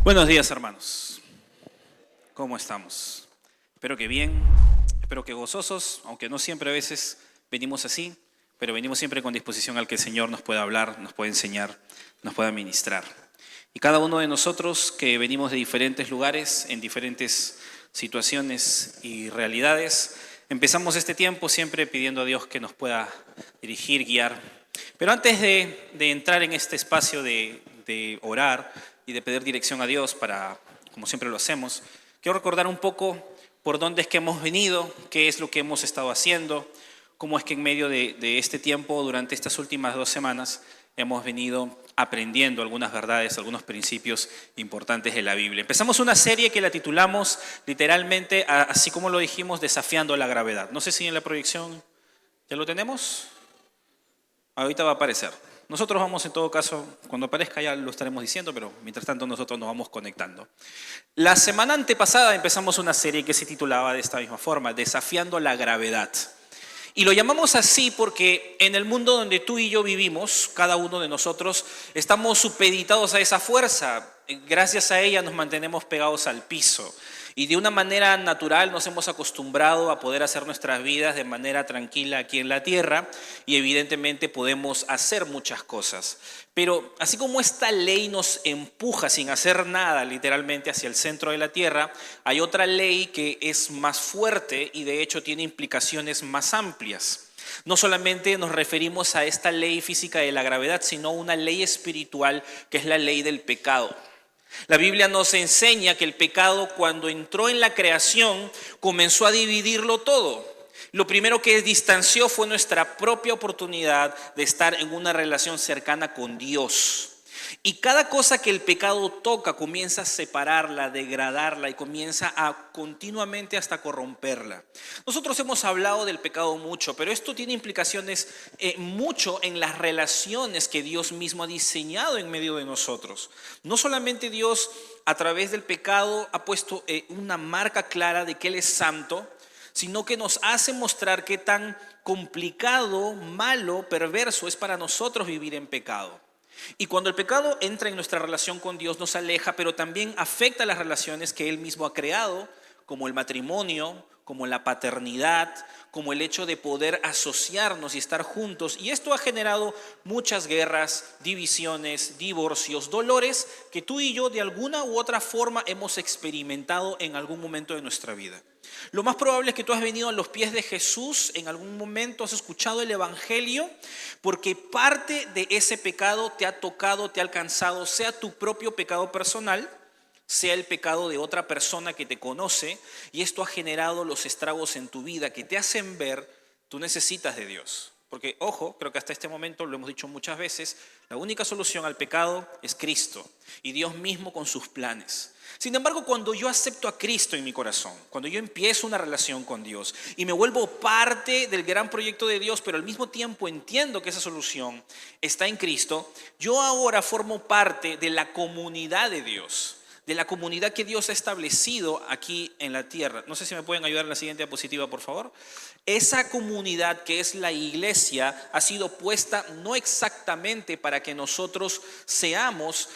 Buenos días, hermanos. ¿Cómo estamos? Espero que bien, espero que gozosos, aunque no siempre a veces venimos así, pero venimos siempre con disposición al que el Señor nos pueda hablar, nos pueda enseñar, nos pueda ministrar. Y cada uno de nosotros que venimos de diferentes lugares, en diferentes situaciones y realidades, empezamos este tiempo siempre pidiendo a Dios que nos pueda dirigir, guiar. Pero antes de entrar en este espacio de orar y de pedir dirección a Dios para, como siempre lo hacemos, quiero recordar un poco por dónde es que hemos venido, qué es lo que hemos estado haciendo, cómo es que en medio de este tiempo, durante estas últimas 2 semanas, hemos venido aprendiendo algunas verdades, algunos principios importantes de la Biblia. Empezamos una serie que la titulamos literalmente, así como lo dijimos, Desafiando la Gravedad. No sé si en la proyección ya lo tenemos. Ahorita va a aparecer. Nosotros vamos, en todo caso, cuando aparezca ya lo estaremos diciendo, pero mientras tanto nosotros nos vamos conectando. La semana antepasada empezamos una serie que se titulaba de esta misma forma, Desafiando la Gravedad. Y lo llamamos así porque en el mundo donde tú y yo vivimos, cada uno de nosotros, estamos supeditados a esa fuerza. Gracias a ella nos mantenemos pegados al piso. Y de una manera natural nos hemos acostumbrado a poder hacer nuestras vidas de manera tranquila aquí en la tierra y evidentemente podemos hacer muchas cosas. Pero así como esta ley nos empuja sin hacer nada literalmente hacia el centro de la tierra, hay otra ley que es más fuerte y de hecho tiene implicaciones más amplias. No solamente nos referimos a esta ley física de la gravedad, sino a una ley espiritual que es la ley del pecado. La Biblia nos enseña que el pecado, cuando entró en la creación, comenzó a dividirlo todo. Lo primero que distanció fue nuestra propia oportunidad de estar en una relación cercana con Dios. Y cada cosa que el pecado toca comienza a separarla, degradarla y comienza a continuamente hasta corromperla. Nosotros hemos hablado del pecado mucho, pero esto tiene implicaciones mucho en las relaciones que Dios mismo ha diseñado en medio de nosotros. No solamente Dios a través del pecado ha puesto una marca clara de que Él es santo, sino que nos hace mostrar qué tan complicado, malo, perverso es para nosotros vivir en pecado. Y cuando el pecado entra en nuestra relación con Dios nos aleja, pero también afecta las relaciones que Él mismo ha creado, como el matrimonio, como la paternidad, como el hecho de poder asociarnos y estar juntos. Y esto ha generado muchas guerras, divisiones, divorcios, dolores que tú y yo de alguna u otra forma hemos experimentado en algún momento de nuestra vida. Lo más probable es que tú has venido a los pies de Jesús, en algún momento has escuchado el Evangelio, porque parte de ese pecado te ha tocado, te ha alcanzado, sea tu propio pecado personal, sea el pecado de otra persona que te conoce, y esto ha generado los estragos en tu vida que te hacen ver, tú necesitas de Dios. Porque, ojo, creo que hasta este momento, lo hemos dicho muchas veces, la única solución al pecado es Cristo y Dios mismo con sus planes. Sin embargo, cuando yo acepto a Cristo en mi corazón, cuando yo empiezo una relación con Dios y me vuelvo parte del gran proyecto de Dios, pero al mismo tiempo entiendo que esa solución está en Cristo, yo ahora formo parte de la comunidad de Dios, de la comunidad que Dios ha establecido aquí en la tierra. No sé si me pueden ayudar en la siguiente diapositiva, por favor. Esa comunidad que es la iglesia ha sido puesta no exactamente para que nosotros seamos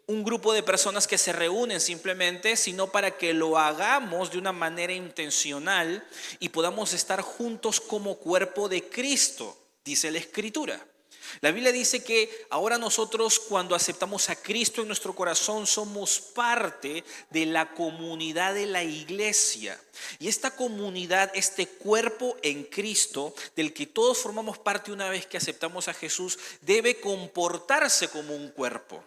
un grupo de personas que se reúnen simplemente, sino para que lo hagamos de una manera intencional y podamos estar juntos como cuerpo de Cristo, dice la Escritura. La Biblia dice que ahora nosotros, cuando aceptamos a Cristo en nuestro corazón, somos parte de la comunidad de la iglesia. Y esta comunidad, este cuerpo en Cristo, del que todos formamos parte una vez que aceptamos a Jesús, debe comportarse como un cuerpo.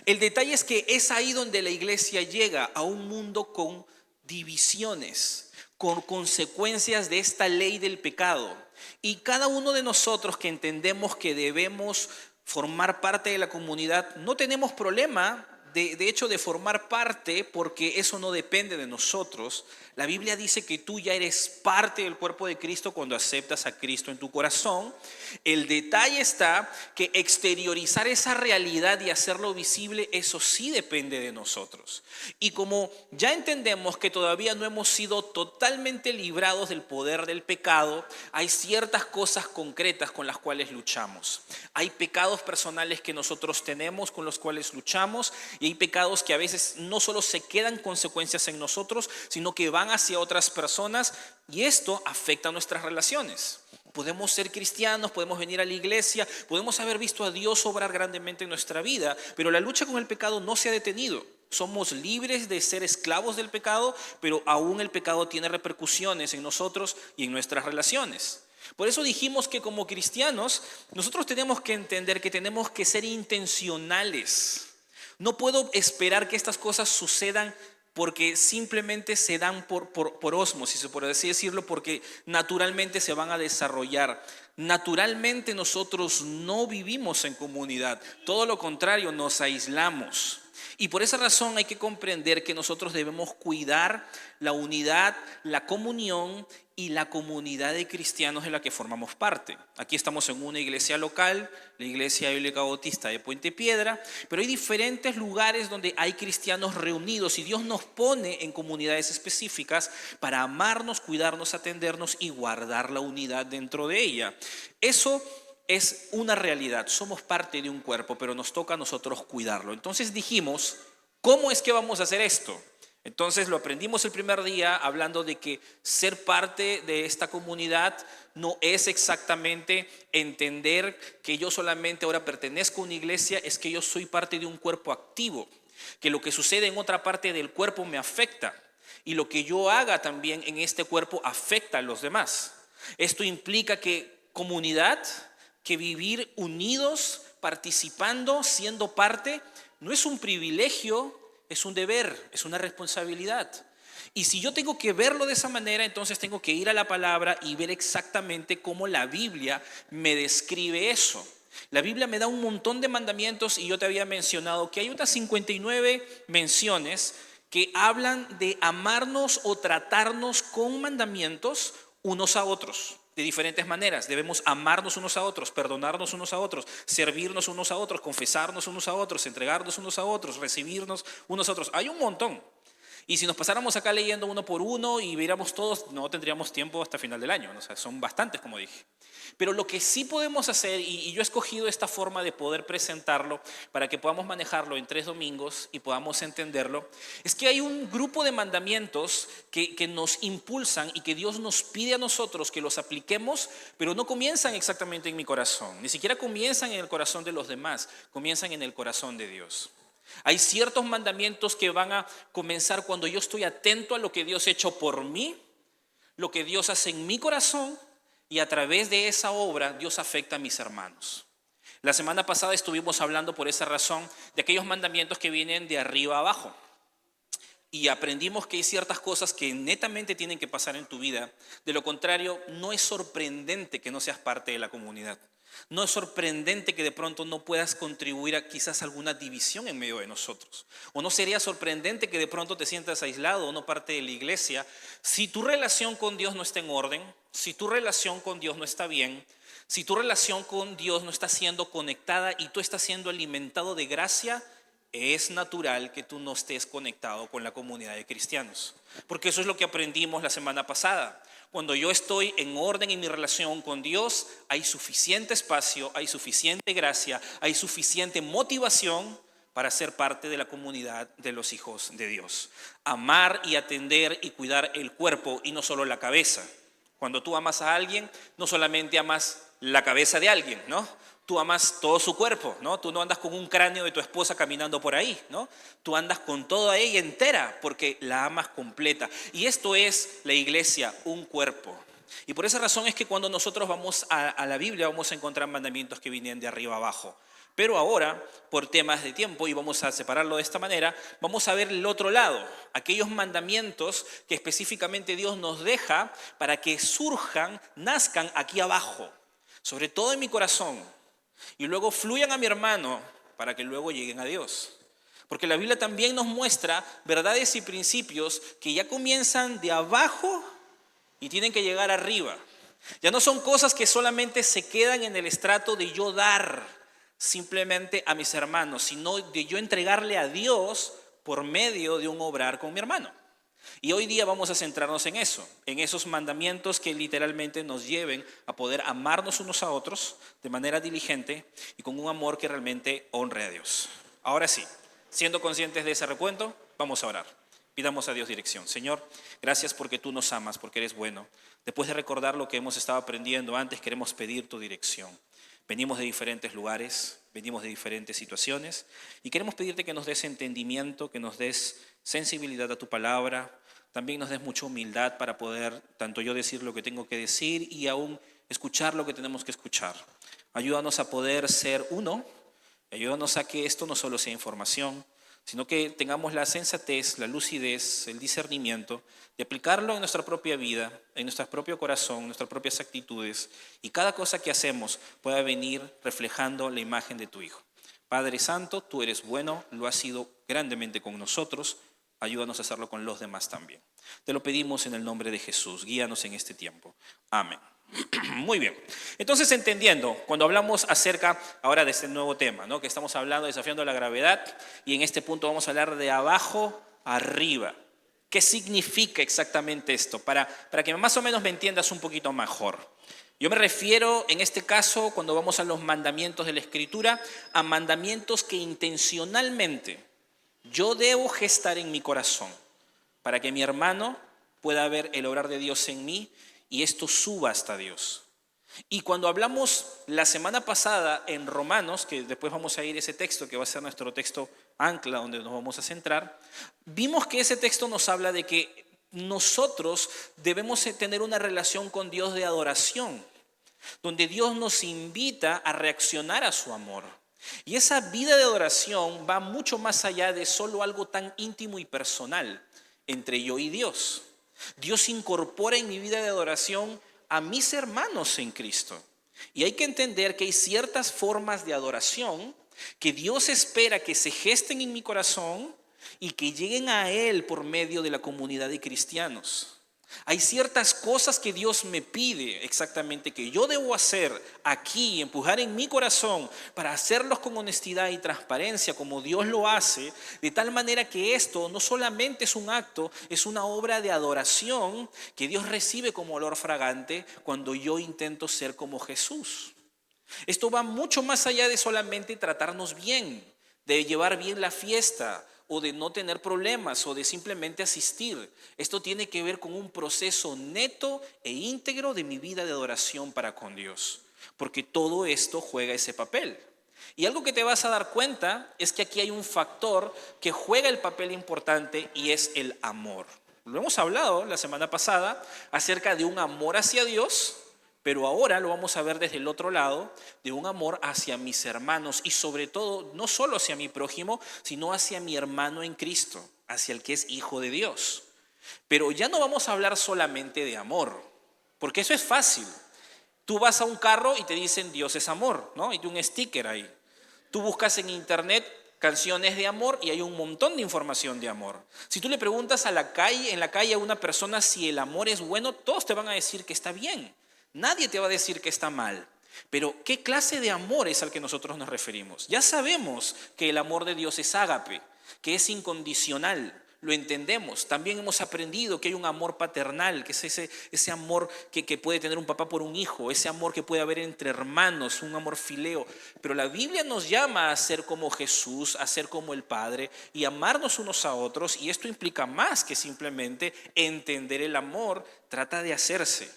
El detalle es que es ahí donde la iglesia llega a un mundo con divisiones, con consecuencias de esta ley del pecado. Y cada uno de nosotros que entendemos que debemos formar parte de la comunidad, no tenemos problema de hecho de formar parte, porque eso no depende de nosotros. La Biblia dice que tú ya eres parte del cuerpo de Cristo cuando aceptas a Cristo en tu corazón. El detalle está que exteriorizar esa realidad y hacerlo visible, eso sí depende de nosotros. Y como ya entendemos que todavía no hemos sido totalmente librados del poder del pecado, hay ciertas cosas concretas con las cuales luchamos. Hay pecados personales que nosotros tenemos con los cuales luchamos, y Y hay pecados que a veces no solo se quedan consecuencias en nosotros, sino que van hacia otras personas y esto afecta nuestras relaciones. Podemos ser cristianos, podemos venir a la iglesia, podemos haber visto a Dios obrar grandemente en nuestra vida, pero la lucha con el pecado no se ha detenido. Somos libres de ser esclavos del pecado, pero aún el pecado tiene repercusiones en nosotros y en nuestras relaciones. Por eso dijimos que como cristianos nosotros tenemos que entender que tenemos que ser intencionales. No puedo esperar que estas cosas sucedan porque simplemente se dan por ósmosis, por así decirlo, porque naturalmente se van a desarrollar. Naturalmente nosotros no vivimos en comunidad, todo lo contrario, nos aislamos. Y por esa razón hay que comprender que nosotros debemos cuidar la unidad, la comunión y la comunidad de cristianos de la que formamos parte. Aquí estamos en una iglesia local, la Iglesia Bíblica Bautista de Puente Piedra, pero hay diferentes lugares donde hay cristianos reunidos y Dios nos pone en comunidades específicas para amarnos, cuidarnos, atendernos y guardar la unidad dentro de ella. Eso es una realidad, somos parte de un cuerpo, pero nos toca a nosotros cuidarlo. Entonces dijimos, ¿cómo es que vamos a hacer esto? Entonces lo aprendimos el primer día hablando de que ser parte de esta comunidad no es exactamente entender que yo solamente ahora pertenezco a una iglesia, es que yo soy parte de un cuerpo activo, que lo que sucede en otra parte del cuerpo me afecta y lo que yo haga también en este cuerpo afecta a los demás. Esto implica que comunidad, que vivir unidos, participando, siendo parte, no es un privilegio, es un deber, es una responsabilidad. Y si yo tengo que verlo de esa manera, entonces tengo que ir a la palabra y ver exactamente cómo la Biblia me describe eso. La Biblia me da un montón de mandamientos y yo te había mencionado que hay unas 59 menciones que hablan de amarnos o tratarnos con mandamientos unos a otros. De diferentes maneras, debemos amarnos unos a otros, perdonarnos unos a otros, servirnos unos a otros, confesarnos unos a otros, entregarnos unos a otros, recibirnos unos a otros. Hay un montón. Y si nos pasáramos acá leyendo uno por uno y viéramos todos, no tendríamos tiempo hasta final del año. O sea, son bastantes, como dije. Pero lo que sí podemos hacer, y yo he escogido esta forma de poder presentarlo para que podamos manejarlo en 3 domingos y podamos entenderlo, es que hay un grupo de mandamientos que nos impulsan y que Dios nos pide a nosotros que los apliquemos, pero no comienzan exactamente en mi corazón, ni siquiera comienzan en el corazón de los demás, comienzan en el corazón de Dios. Hay ciertos mandamientos que van a comenzar cuando yo estoy atento a lo que Dios ha hecho por mí, lo que Dios hace en mi corazón, y a través de esa obra Dios afecta a mis hermanos. La semana pasada estuvimos hablando por esa razón de aquellos mandamientos que vienen de arriba a abajo. Y aprendimos que hay ciertas cosas que netamente tienen que pasar en tu vida. De lo contrario, no es sorprendente que no seas parte de la comunidad. No es sorprendente que de pronto no puedas contribuir a quizás alguna división en medio de nosotros. O no sería sorprendente que de pronto te sientas aislado o no parte de la iglesia. Si tu relación con Dios no está en orden, si tu relación con Dios no está bien, si tu relación con Dios no está siendo conectada y tú estás siendo alimentado de gracia, es natural que tú no estés conectado con la comunidad de cristianos. Porque eso es lo que aprendimos la semana pasada. Cuando yo estoy en orden en mi relación con Dios, hay suficiente espacio, hay suficiente gracia, hay suficiente motivación para ser parte de la comunidad de los hijos de Dios. Amar y atender y cuidar el cuerpo y no solo la cabeza. Cuando tú amas a alguien, no solamente amas la cabeza de alguien, ¿no? Tú amas todo su cuerpo, ¿no? Tú no andas con un cráneo de tu esposa caminando por ahí, ¿no? Tú andas con toda ella entera porque la amas completa. Y esto es la iglesia, un cuerpo. Y por esa razón es que cuando nosotros vamos a la Biblia vamos a encontrar mandamientos que vienen de arriba abajo. Pero ahora, por temas de tiempo, y vamos a separarlo de esta manera, vamos a ver el otro lado, aquellos mandamientos que específicamente Dios nos deja para que surjan, nazcan aquí abajo, sobre todo en mi corazón, y luego fluyan a mi hermano para que luego lleguen a Dios. Porque la Biblia también nos muestra verdades y principios que ya comienzan de abajo y tienen que llegar arriba. Ya no son cosas que solamente se quedan en el estrato de yo dar simplemente a mis hermanos, sino de yo entregarle a Dios por medio de un obrar con mi hermano. Y hoy día vamos a centrarnos en eso, en esos mandamientos que literalmente nos lleven a poder amarnos unos a otros de manera diligente y con un amor que realmente honre a Dios. Ahora sí, Siendo conscientes de ese recuento, vamos a orar. Pidamos a Dios dirección. Señor, gracias porque tú nos amas, porque eres bueno. Después de recordar lo que hemos estado aprendiendo antes, queremos pedir tu dirección. Venimos de diferentes lugares, venimos de diferentes situaciones y queremos pedirte que nos des entendimiento, que nos des sensibilidad a tu palabra, también nos des mucha humildad para poder tanto yo decir lo que tengo que decir y aún escuchar lo que tenemos que escuchar. Ayúdanos a poder ser uno, ayúdanos a que esto no solo sea información, sino que tengamos la sensatez, la lucidez, el discernimiento de aplicarlo en nuestra propia vida, en nuestro propio corazón, en nuestras propias actitudes, y cada cosa que hacemos pueda venir reflejando la imagen de tu Hijo. Padre Santo, tú eres bueno, lo has sido grandemente con nosotros, ayúdanos a hacerlo con los demás también. Te lo pedimos en el nombre de Jesús, guíanos en este tiempo. Amén. Muy bien, entonces entendiendo, cuando hablamos acerca ahora de este nuevo tema, ¿no? Que estamos hablando, desafiando la gravedad, y en este punto vamos a hablar de abajo arriba. ¿Qué significa exactamente esto? Para que más o menos me entiendas un poquito mejor. Yo me refiero, en este caso, cuando vamos a los mandamientos de la Escritura, a mandamientos que intencionalmente yo debo gestar en mi corazón, para que mi hermano pueda ver el obrar de Dios en mí, y esto suba hasta Dios. Y cuando hablamos la semana pasada en Romanos, que después vamos a ir a ese texto que va a ser nuestro texto ancla donde nos vamos a centrar, vimos que ese texto nos habla de que nosotros debemos tener una relación con Dios de adoración, donde Dios nos invita a reaccionar a su amor. Y esa vida de adoración va mucho más allá de solo algo tan íntimo y personal entre yo y Dios. Dios incorpora en mi vida de adoración a mis hermanos en Cristo. Y hay que entender que hay ciertas formas de adoración que Dios espera que se gesten en mi corazón y que lleguen a Él por medio de la comunidad de cristianos. Hay ciertas cosas que Dios me pide exactamente que yo debo hacer aquí, empujar en mi corazón para hacerlos con honestidad y transparencia como Dios lo hace, de tal manera que esto no solamente es un acto, es una obra de adoración que Dios recibe como olor fragante cuando yo intento ser como Jesús. Esto va mucho más allá de solamente tratarnos bien, de llevar bien la fiesta, o de no tener problemas, o de simplemente asistir. Esto tiene que ver con un proceso neto e íntegro de mi vida de adoración para con Dios, porque todo esto juega ese papel. Y algo que te vas a dar cuenta es que aquí hay un factor que juega el papel importante y es el amor. Lo hemos hablado la semana pasada acerca de un amor hacia Dios, pero ahora lo vamos a ver desde el otro lado, de un amor hacia mis hermanos y sobre todo, no solo hacia mi prójimo, sino hacia mi hermano en Cristo, hacia el que es hijo de Dios. Pero ya no vamos a hablar solamente de amor, porque eso es fácil. Tú vas a un carro y te dicen Dios es amor, ¿no? Y un sticker ahí. Tú buscas en internet canciones de amor y hay un montón de información de amor. Si tú le preguntas en la calle a una persona si el amor es bueno, todos te van a decir que está bien. Nadie te va a decir que está mal. Pero ¿qué clase de amor es al que nosotros nos referimos? Ya sabemos que el amor de Dios es ágape, que es incondicional. Lo entendemos. También hemos aprendido que hay un amor paternal, que es ese amor que puede tener un papá por un hijo, ese amor que puede haber entre hermanos, un amor fileo. Pero la Biblia nos llama a ser como Jesús, a ser como el Padre y amarnos unos a otros. Y esto implica más que simplemente entender el amor, trata de hacerse.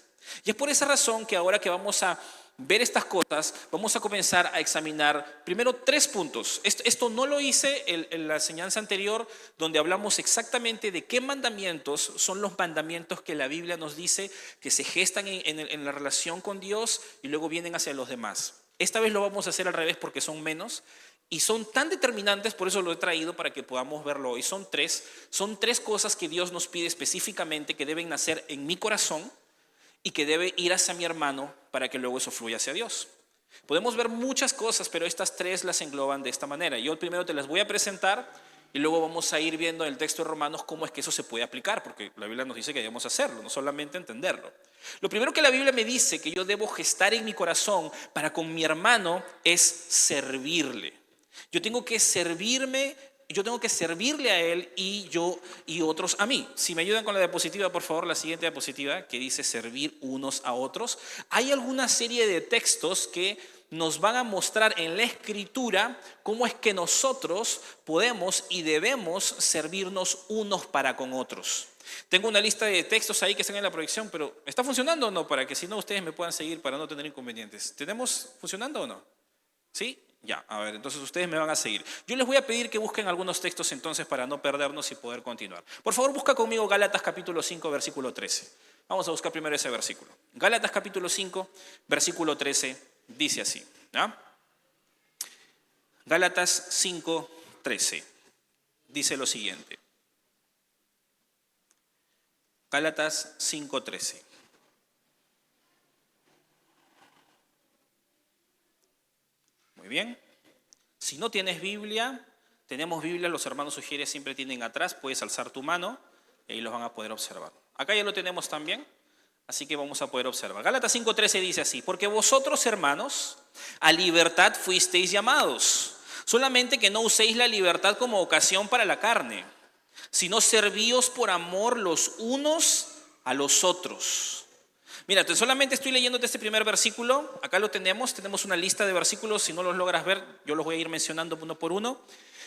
Y es por esa razón que ahora que vamos a ver estas cosas, vamos a comenzar a examinar primero 3 puntos. Esto no lo hice en la enseñanza anterior, donde hablamos exactamente de qué mandamientos son los mandamientos que la Biblia nos dice que se gestan en la relación con Dios y luego vienen hacia los demás. Esta vez lo vamos a hacer al revés porque son menos y son tan determinantes, por eso lo he traído para que podamos verlo hoy. Son tres cosas que Dios nos pide específicamente que deben nacer en mi corazón y que debe ir hacia mi hermano para que luego eso fluya hacia Dios. Podemos ver muchas cosas, pero estas 3 las engloban de esta manera. Yo primero te las voy a presentar y luego vamos a ir viendo en el texto de Romanos cómo es que eso se puede aplicar, porque la Biblia nos dice que debemos hacerlo, no solamente entenderlo. Lo primero que la Biblia me dice que yo debo gestar en mi corazón para con mi hermano es servirle. Yo tengo que servirme yo tengo que servirle a Él y otros a mí. Si me ayudan con la diapositiva, por favor, la siguiente diapositiva que dice servir unos a otros. Hay alguna serie de textos que nos van a mostrar en la Escritura cómo es que nosotros podemos y debemos servirnos unos para con otros. Tengo una lista de textos ahí que están en la proyección, pero ¿está funcionando o no? Para que si no ustedes me puedan seguir para no tener inconvenientes. ¿Tenemos funcionando o no? ¿Sí? Ya, a ver, entonces ustedes me van a seguir. Yo les voy a pedir que busquen algunos textos entonces para no perdernos y poder continuar. Por favor, busca conmigo Gálatas capítulo 5, versículo 13. Vamos a buscar primero ese versículo. Gálatas capítulo 5, versículo 13, dice así. ¿Ya? Gálatas 5, 13. Dice lo siguiente. Gálatas 5, 13. Muy bien. Si no tienes Biblia, tenemos Biblia, los hermanos sugieres siempre tienen atrás, puedes alzar tu mano y ahí los van a poder observar. Acá ya lo tenemos también, así que vamos a poder observar. Gálatas 5:13 dice así: porque vosotros, hermanos, a libertad fuisteis llamados, solamente que no uséis la libertad como ocasión para la carne, sino servíos por amor los unos a los otros. Mira, solamente estoy leyéndote este primer versículo. Acá lo tenemos una lista de versículos. Si no los logras ver, yo los voy a ir mencionando uno por uno.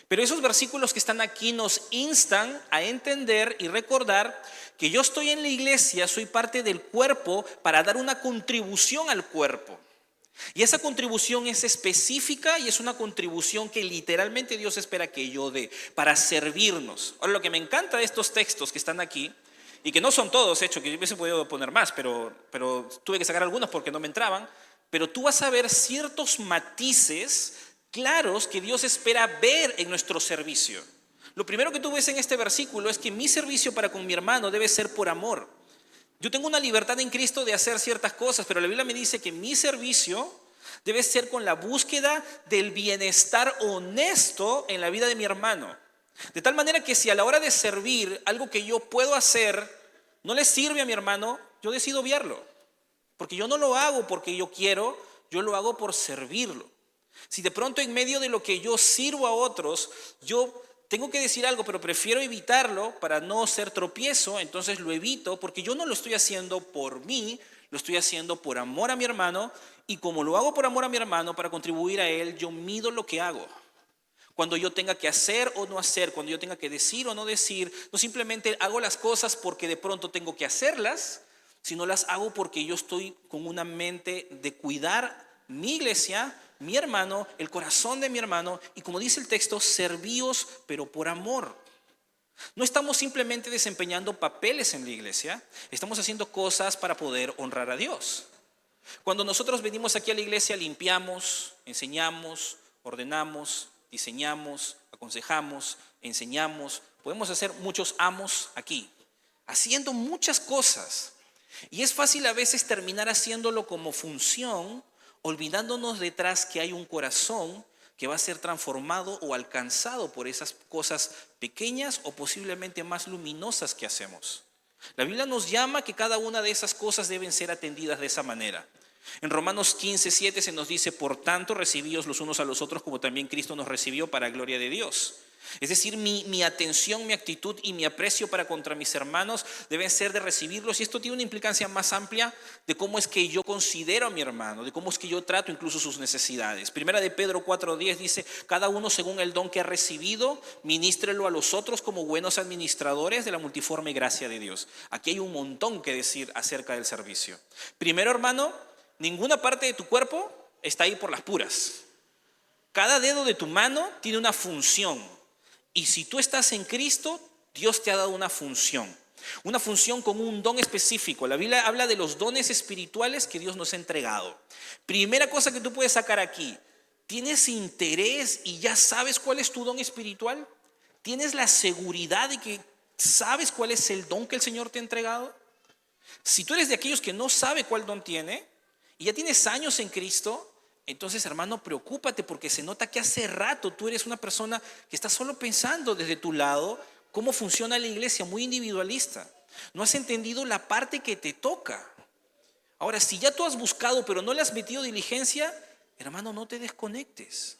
Pero esos versículos que están aquí nos instan a entender y recordar que yo estoy en la iglesia, soy parte del cuerpo para dar una contribución al cuerpo. Y esa contribución es específica y es una contribución que literalmente Dios espera que yo dé para servirnos. Ahora, lo que me encanta de estos textos que están aquí, y que no son todos, hecho, que yo hubiese podido poner más, pero tuve que sacar algunos porque no me entraban, pero tú vas a ver ciertos matices claros que Dios espera ver en nuestro servicio. Lo primero que tú ves en este versículo es que mi servicio para con mi hermano debe ser por amor. Yo tengo una libertad en Cristo de hacer ciertas cosas, pero la Biblia me dice que mi servicio debe ser con la búsqueda del bienestar honesto en la vida de mi hermano. De tal manera que si a la hora de servir algo que yo puedo hacer no le sirve a mi hermano, yo decido obviarlo. Porque yo no lo hago porque yo quiero, yo lo hago por servirlo. Si de pronto en medio de lo que yo sirvo a otros, yo tengo que decir algo, pero prefiero evitarlo para no ser tropiezo, entonces lo evito porque yo no lo estoy haciendo por mí, lo estoy haciendo por amor a mi hermano, y como lo hago por amor a mi hermano, para contribuir a él, yo mido lo que hago. Cuando yo tenga que hacer o no hacer, cuando yo tenga que decir o no decir, no simplemente hago las cosas porque de pronto tengo que hacerlas, sino las hago porque yo estoy con una mente de cuidar mi iglesia, mi hermano, el corazón de mi hermano, y como dice el texto, servíos pero por amor. No estamos simplemente desempeñando papeles en la iglesia, estamos haciendo cosas para poder honrar a Dios. Cuando nosotros venimos aquí a la iglesia, limpiamos, enseñamos, ordenamos, diseñamos, aconsejamos, enseñamos. Podemos hacer muchos amos aquí, haciendo muchas cosas. Y es fácil a veces terminar haciéndolo como función, olvidándonos detrás que hay un corazón que va a ser transformado o alcanzado por esas cosas pequeñas o posiblemente más luminosas que hacemos. La Biblia nos llama que cada una de esas cosas deben ser atendidas de esa manera. En Romanos 15:7 se nos dice: por tanto, recibíos los unos a los otros como también Cristo nos recibió para gloria de Dios. Es decir, mi atención, mi actitud y mi aprecio para contra mis hermanos deben ser de recibirlos. Y esto tiene una implicancia más amplia de cómo es que yo considero a mi hermano, de cómo es que yo trato incluso sus necesidades. Primera de Pedro 4:10 dice: cada uno según el don que ha recibido, ministrelo a los otros como buenos administradores de la multiforme gracia de Dios. Aquí hay un montón que decir acerca del servicio. Primero, hermano, ninguna parte de tu cuerpo está ahí por las puras. Cada dedo de tu mano tiene una función. Y si tú estás en Cristo, Dios te ha dado una función con un don específico. La Biblia habla de los dones espirituales que Dios nos ha entregado. Primera cosa que tú puedes sacar aquí: ¿tienes interés y ya sabes cuál es tu don espiritual? ¿Tienes la seguridad de que sabes cuál es el don que el Señor te ha entregado? Si tú eres de aquellos que no sabe cuál don tiene y ya tienes años en Cristo, entonces, hermano, preocúpate, porque se nota que hace rato tú eres una persona que está solo pensando desde tu lado cómo funciona la iglesia, muy individualista. No has entendido la parte que te toca. Ahora, si ya tú has buscado pero no le has metido diligencia, hermano, no te desconectes.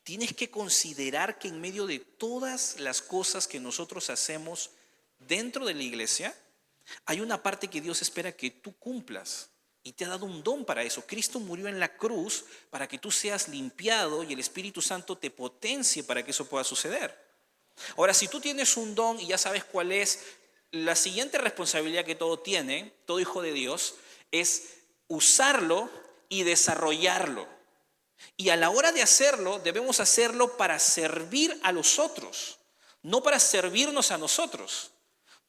tienes que considerar que en medio de todas las cosas que nosotros hacemos dentro de la iglesia, hay una parte que Dios espera que tú cumplas y te ha dado un don para eso. Cristo murió en la cruz para que tú seas limpiado y el Espíritu Santo te potencie para que eso pueda suceder. Ahora, si tú tienes un don y ya sabes cuál es, la siguiente responsabilidad que todo hijo de Dios, es usarlo y desarrollarlo. Y a la hora de hacerlo, debemos hacerlo para servir a los otros, no para servirnos a nosotros.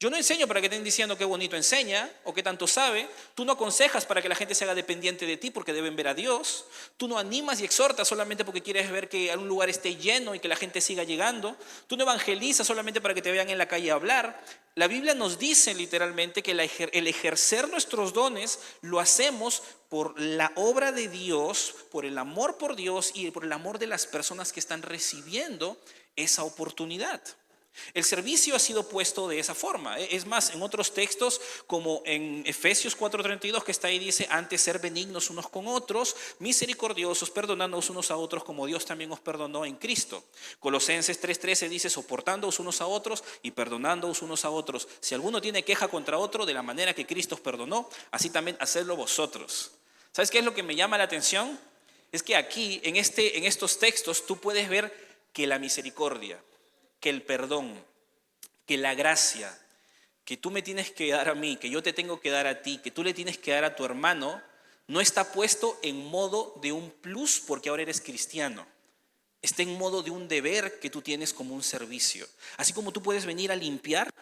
Yo no enseño para que estén diciendo qué bonito enseña o qué tanto sabe. Tú no aconsejas para que la gente se haga dependiente de ti porque deben ver a Dios. Tú no animas y exhortas solamente porque quieres ver que algún lugar esté lleno y que la gente siga llegando. Tú no evangelizas solamente para que te vean en la calle hablar. La Biblia nos dice literalmente que el ejercer nuestros dones lo hacemos por la obra de Dios, por el amor por Dios y por el amor de las personas que están recibiendo esa oportunidad. El servicio ha sido puesto de esa forma. Es más, en otros textos, como en Efesios 4:32, que está ahí, dice: antes ser benignos unos con otros, misericordiosos, perdonándoos unos a otros como Dios también os perdonó en Cristo. Colosenses 3:13 dice: soportándoos unos a otros y perdonándoos unos a otros. Si alguno tiene queja contra otro, de la manera que Cristo os perdonó, así también hacedlo vosotros. ¿Sabes qué es lo que me llama la atención? Es que aquí, en estos textos, tú puedes ver que la misericordia, que el perdón, que la gracia que tú me tienes que dar a mí, que yo te tengo que dar a ti, que tú le tienes que dar a tu hermano, no está puesto en modo de un plus porque ahora eres cristiano. Está en modo de un deber que tú tienes como un servicio. Así como tú puedes venir a limpiar,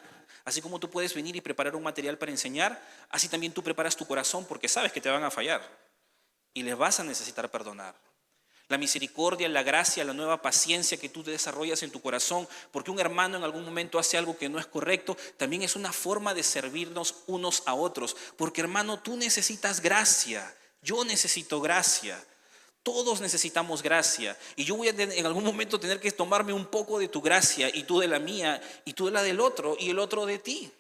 así como tú puedes venir y preparar un material para enseñar, así también tú preparas tu corazón porque sabes que te van a fallar y les vas a necesitar perdonar. La misericordia, la gracia, la nueva paciencia que tú desarrollas en tu corazón porque un hermano en algún momento hace algo que no es correcto, también es una forma de servirnos unos a otros. Porque, hermano, tú necesitas gracia, yo necesito gracia, todos necesitamos gracia. Y yo voy a en algún momento tener que tomarme un poco de tu gracia y tú de la mía y tú de la del otro y el otro de ti.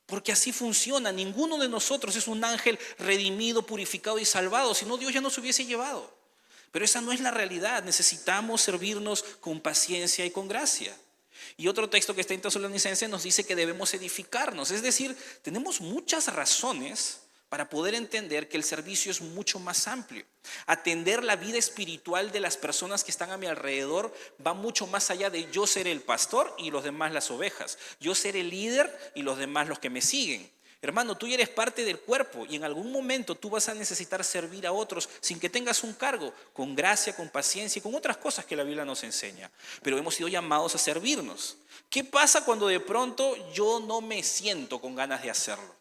Porque así funciona. Ninguno de nosotros es un ángel redimido, purificado y salvado, si no Dios ya nos hubiese llevado. Pero esa no es la realidad. Necesitamos servirnos con paciencia y con gracia. Y otro texto que está en Tesalonicenses nos dice que debemos edificarnos. Es decir, tenemos muchas razones para poder entender que el servicio es mucho más amplio. Atender la vida espiritual de las personas que están a mi alrededor va mucho más allá de yo ser el pastor y los demás las ovejas. Yo ser el líder y los demás los que me siguen. Hermano, tú ya eres parte del cuerpo y en algún momento tú vas a necesitar servir a otros sin que tengas un cargo, con gracia, con paciencia y con otras cosas que la Biblia nos enseña. Pero hemos sido llamados a servirnos. ¿Qué pasa cuando de pronto yo no me siento con ganas de hacerlo?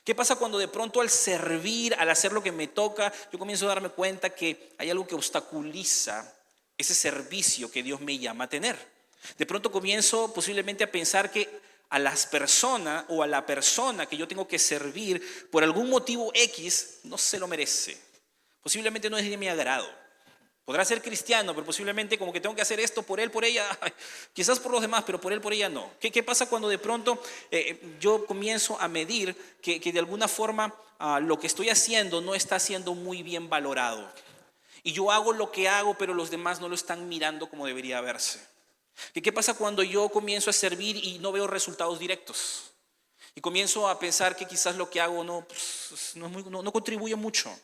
¿Qué pasa cuando de pronto al servir, al hacer lo que me toca, yo comienzo a darme cuenta que hay algo que obstaculiza ese servicio que Dios me llama a tener? De pronto comienzo posiblemente a pensar que a las personas o a la persona que yo tengo que servir por algún motivo X no se lo merece. Posiblemente no es de mi agrado. Podrá ser cristiano, pero posiblemente como que tengo que hacer esto por él, por ella, quizás por los demás, pero por él, por ella no. ¿Qué pasa cuando de pronto yo comienzo a medir que de alguna forma lo que estoy haciendo no está siendo muy bien valorado? Y yo hago lo que hago, pero los demás no lo están mirando como debería verse. ¿Qué pasa cuando yo comienzo a servir y no veo resultados directos? Y comienzo a pensar que quizás lo que hago no contribuye mucho.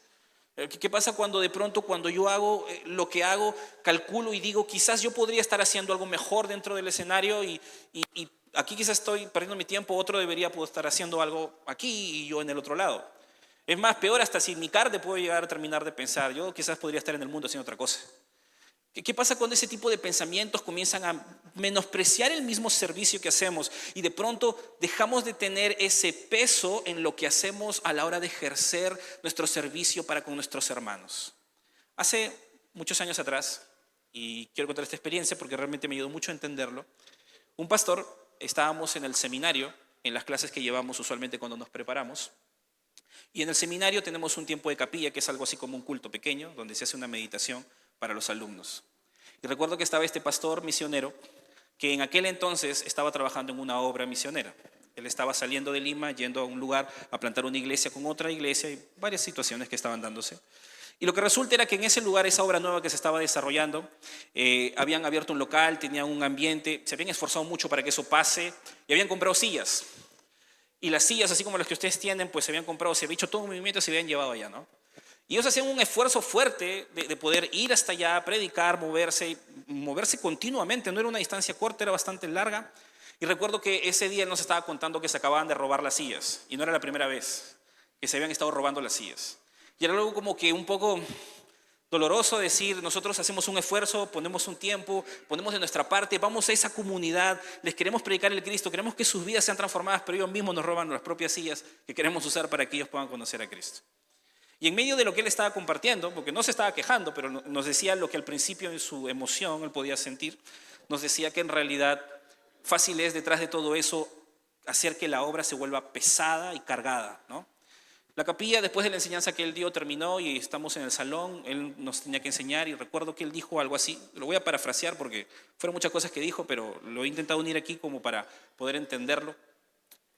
¿Qué pasa cuando de pronto cuando yo hago lo que hago, calculo y digo quizás yo podría estar haciendo algo mejor dentro del escenario y aquí quizás estoy perdiendo mi tiempo, otro debería poder estar haciendo algo aquí y yo en el otro lado? Es más, peor, hasta sin mi carne puedo llegar a terminar de pensar, yo quizás podría estar en el mundo haciendo otra cosa. ¿Qué pasa cuando ese tipo de pensamientos comienzan a menospreciar el mismo servicio que hacemos y de pronto dejamos de tener ese peso en lo que hacemos a la hora de ejercer nuestro servicio para con nuestros hermanos? Hace muchos años atrás, y quiero contar esta experiencia porque realmente me ayudó mucho a entenderlo, un pastor, estábamos en el seminario, en las clases que llevamos usualmente cuando nos preparamos, y en el seminario tenemos un tiempo de capilla que es algo así como un culto pequeño, donde se hace una meditación para los alumnos. Y recuerdo que estaba este pastor misionero que en aquel entonces estaba trabajando en una obra misionera. Él estaba saliendo de Lima, yendo a un lugar a plantar una iglesia con otra iglesia y varias situaciones que estaban dándose. Y lo que resulta era que en ese lugar, esa obra nueva que se estaba desarrollando, habían abierto un local, tenían un ambiente, se habían esforzado mucho para que eso pase y habían comprado sillas. Y las sillas, así como las que ustedes tienen, pues se habían comprado, se había hecho todo un movimiento y se habían llevado allá, ¿no? Y ellos hacían un esfuerzo fuerte de poder ir hasta allá, predicar, moverse continuamente. No era una distancia corta, era bastante larga. Y recuerdo que ese día él nos estaba contando que se acababan de robar las sillas. Y no era la primera vez que se habían estado robando las sillas. Y era algo como que un poco doloroso decir, nosotros hacemos un esfuerzo, ponemos un tiempo, ponemos de nuestra parte, vamos a esa comunidad, les queremos predicar el Cristo, queremos que sus vidas sean transformadas, pero ellos mismos nos roban las propias sillas que queremos usar para que ellos puedan conocer a Cristo. Y en medio de lo que él estaba compartiendo, porque no se estaba quejando, pero nos decía lo que al principio en su emoción él podía sentir, nos decía que en realidad fácil es detrás de todo eso hacer que la obra se vuelva pesada y cargada, ¿no? La capilla, después de la enseñanza que él dio, terminó y estamos en el salón, él nos tenía que enseñar y recuerdo que él dijo algo así, lo voy a parafrasear porque fueron muchas cosas que dijo, pero lo he intentado unir aquí como para poder entenderlo.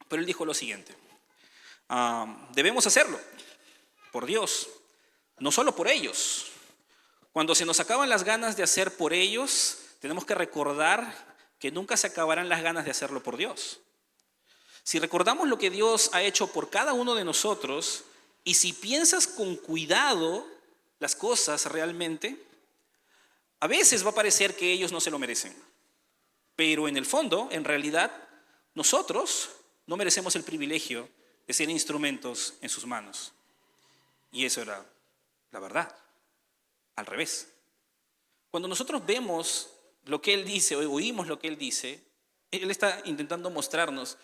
Pero él dijo lo siguiente, debemos hacerlo por Dios, no solo por ellos. Cuando se nos acaban las ganas de hacer por ellos, tenemos que recordar que nunca se acabarán las ganas de hacerlo por Dios. Si recordamos lo que Dios ha hecho por cada uno de nosotros, y si piensas con cuidado las cosas realmente, a veces va a parecer que ellos no se lo merecen. Pero en el fondo, en realidad, nosotros no merecemos el privilegio de ser instrumentos en sus manos. Y eso era la verdad, al revés. Cuando nosotros vemos lo que Él dice o oímos lo que Él dice, Él está intentando mostrarnos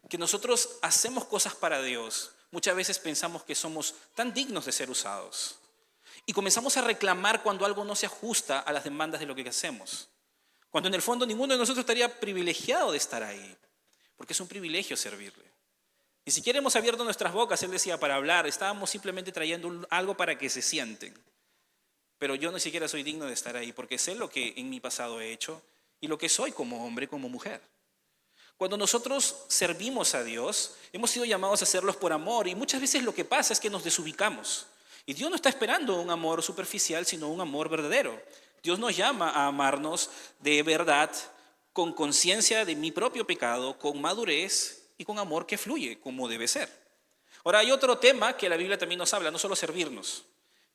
que nosotros hacemos cosas para Dios. Muchas veces pensamos que somos tan dignos de ser usados. Y comenzamos a reclamar cuando algo no se ajusta a las demandas de lo que hacemos. Cuando en el fondo ninguno de nosotros estaría privilegiado de estar ahí. Porque es un privilegio servirle. Ni siquiera hemos abierto nuestras bocas, él decía, para hablar. Estábamos simplemente trayendo algo para que se sienten. Pero yo ni siquiera soy digno de estar ahí, porque sé lo que en mi pasado he hecho y lo que soy como hombre, como mujer. Cuando nosotros servimos a Dios, hemos sido llamados a hacerlos por amor, y muchas veces lo que pasa es que nos desubicamos. Y Dios no está esperando un amor superficial, sino un amor verdadero. Dios nos llama a amarnos de verdad, con conciencia de mi propio pecado, con madurez y con amor que fluye como debe ser. Ahora, hay otro tema que la Biblia también nos habla, no solo servirnos.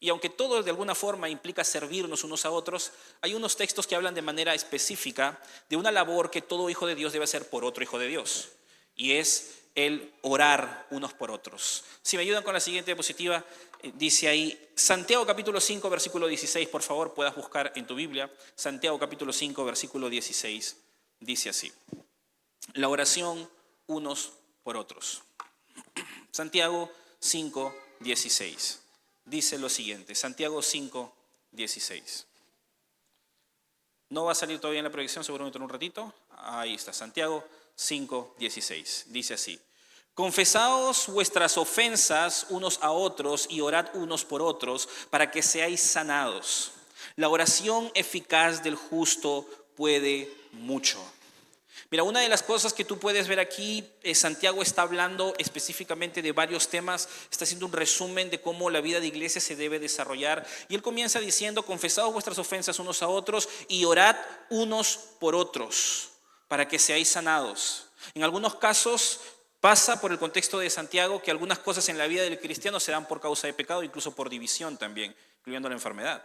Y aunque todo de alguna forma implica servirnos unos a otros, hay unos textos que hablan de manera específica de una labor que todo hijo de Dios debe hacer por otro hijo de Dios. Y es el orar unos por otros. Si me ayudan con la siguiente diapositiva, dice ahí, Santiago capítulo 5, versículo 16, por favor, puedas buscar en tu Biblia. Santiago capítulo 5, versículo 16, dice así. La oración unos por otros. Santiago 5, 16. Dice lo siguiente, Santiago 5, 16. No va a salir todavía en la proyección, seguramente en un ratito. Ahí está, Santiago 5, 16. Dice así. Confesaos vuestras ofensas unos a otros y orad unos por otros para que seáis sanados. La oración eficaz del justo puede mucho. Mira, una de las cosas que tú puedes ver aquí, Santiago está hablando específicamente de varios temas, está haciendo un resumen de cómo la vida de iglesia se debe desarrollar. Y él comienza diciendo, confesaos vuestras ofensas unos a otros y orad unos por otros para que seáis sanados. En algunos casos pasa por el contexto de Santiago que algunas cosas en la vida del cristiano se dan por causa de pecado, incluso por división también, incluyendo la enfermedad.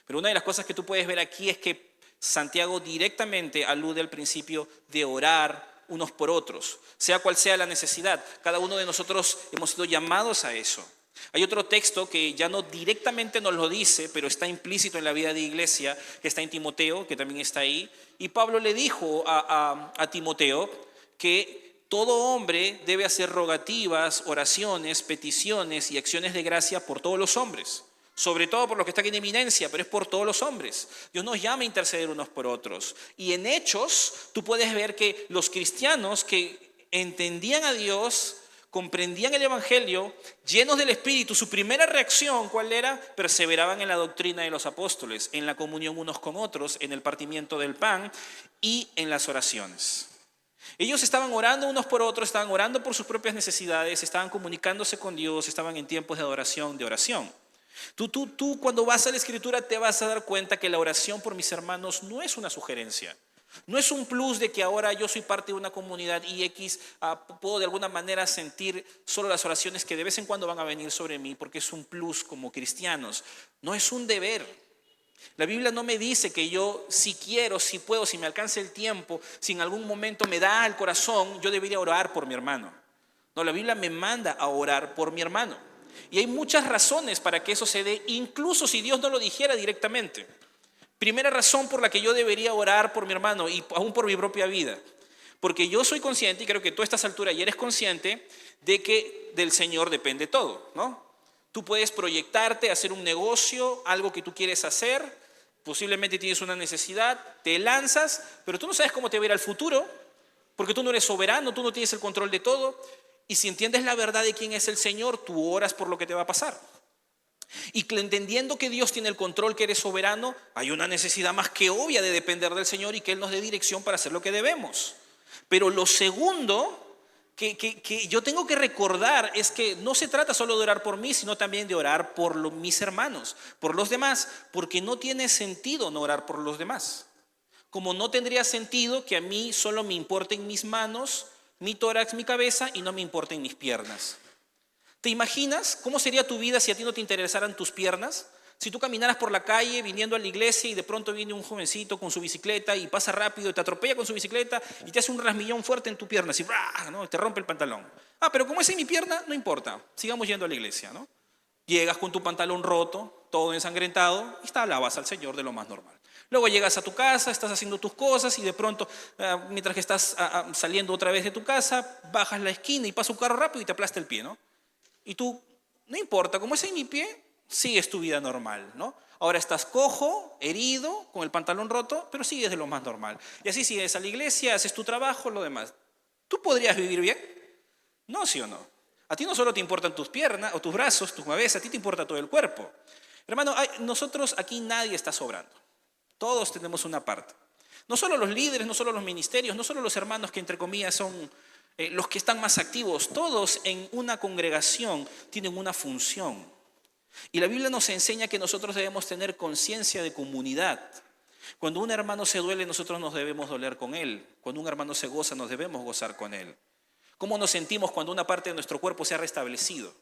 Pero una de las cosas que tú puedes ver aquí es que Santiago directamente alude al principio de orar unos por otros, sea cual sea la necesidad. Cada uno de nosotros hemos sido llamados a eso. Hay otro texto que ya no directamente nos lo dice, pero está implícito en la vida de iglesia, que está en Timoteo, que también está ahí. Y Pablo le dijo a Timoteo que todo hombre debe hacer rogativas, oraciones, peticiones y acciones de gracia por todos los hombres. Sobre todo por los que están en eminencia, pero es por todos los hombres. Dios nos llama a interceder unos por otros. Y en Hechos tú puedes ver que los cristianos que entendían a Dios, comprendían el Evangelio, llenos del Espíritu, su primera reacción, ¿cuál era? Perseveraban en la doctrina de los apóstoles, en la comunión unos con otros, en el partimiento del pan y en las oraciones. Ellos estaban orando unos por otros, estaban orando por sus propias necesidades, estaban comunicándose con Dios, estaban en tiempos de adoración, de oración. Tú cuando vas a la Escritura te vas a dar cuenta que la oración por mis hermanos no es una sugerencia. No es un plus de que ahora yo soy parte de una comunidad y puedo de alguna manera sentir solo las oraciones que de vez en cuando van a venir sobre mí porque es un plus como cristianos. No es un deber. La Biblia no me dice que yo si quiero, si puedo, si me alcanza el tiempo, si en algún momento me da el corazón, yo debería orar por mi hermano. No, la Biblia me manda a orar por mi hermano. Y hay muchas razones para que eso se dé, incluso si Dios no lo dijera directamente. Primera razón por la que yo debería orar por mi hermano y aún por mi propia vida. Porque yo soy consciente, y creo que tú a estas alturas ya eres consciente, de que del Señor depende todo, ¿no? Tú puedes proyectarte, hacer un negocio, algo que tú quieres hacer, posiblemente tienes una necesidad, te lanzas, pero tú no sabes cómo te va a ir al futuro, porque tú no eres soberano, tú no tienes el control de todo. Y si entiendes la verdad de quién es el Señor, tú oras por lo que te va a pasar. Y entendiendo que Dios tiene el control, que eres soberano, hay una necesidad más que obvia de depender del Señor y que Él nos dé dirección para hacer lo que debemos. Pero lo segundo que yo tengo que recordar es que no se trata solo de orar por mí, sino también de orar por mis hermanos, por los demás, porque no tiene sentido no orar por los demás. Como no tendría sentido que a mí solo me importen mis manos, mi tórax, mi cabeza y no me importen mis piernas. ¿Te imaginas cómo sería tu vida si a ti no te interesaran tus piernas? Si tú caminaras por la calle viniendo a la iglesia y de pronto viene un jovencito con su bicicleta y pasa rápido y te atropella con su bicicleta y te hace un rasmillón fuerte en tu pierna, así, ¿no? Te rompe el pantalón. Pero como esa es mi pierna, no importa, sigamos yendo a la iglesia, ¿no? Llegas con tu pantalón roto, todo ensangrentado y alabas al Señor de lo más normal. Luego llegas a tu casa, estás haciendo tus cosas y de pronto, mientras que estás saliendo otra vez de tu casa, bajas la esquina y pasa un carro rápido y te aplasta el pie, ¿no? Y tú, no importa, como ese es mi pie, sigues tu vida normal, ¿no? Ahora estás cojo, herido, con el pantalón roto, pero sigues de lo más normal. Y así sigues a la iglesia, haces tu trabajo, lo demás. ¿Tú podrías vivir bien? No, ¿sí o no? A ti no solo te importan tus piernas o tus brazos, tu cabeza, a ti te importa todo el cuerpo. Hermano, nosotros aquí nadie está sobrando. Todos tenemos una parte. No solo los líderes, no solo los ministerios, no solo los hermanos que entre comillas son los que están más activos, todos en una congregación tienen una función. Y la Biblia nos enseña que nosotros debemos tener conciencia de comunidad. Cuando un hermano se duele, nosotros nos debemos doler con él. Cuando un hermano se goza, nos debemos gozar con él. ¿Cómo nos sentimos cuando una parte de nuestro cuerpo se ha restablecido?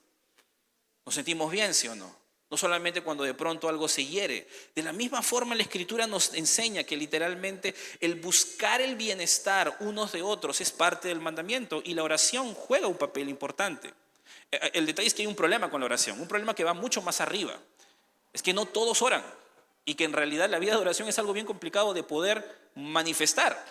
¿Nos sentimos bien, sí o no? No solamente cuando de pronto algo se hiere. De la misma forma la Escritura nos enseña que literalmente el buscar el bienestar unos de otros es parte del mandamiento y la oración juega un papel importante. El detalle es que hay un problema con la oración, un problema que va mucho más arriba. Es que no todos oran y que en realidad la vida de oración es algo bien complicado de poder manifestar.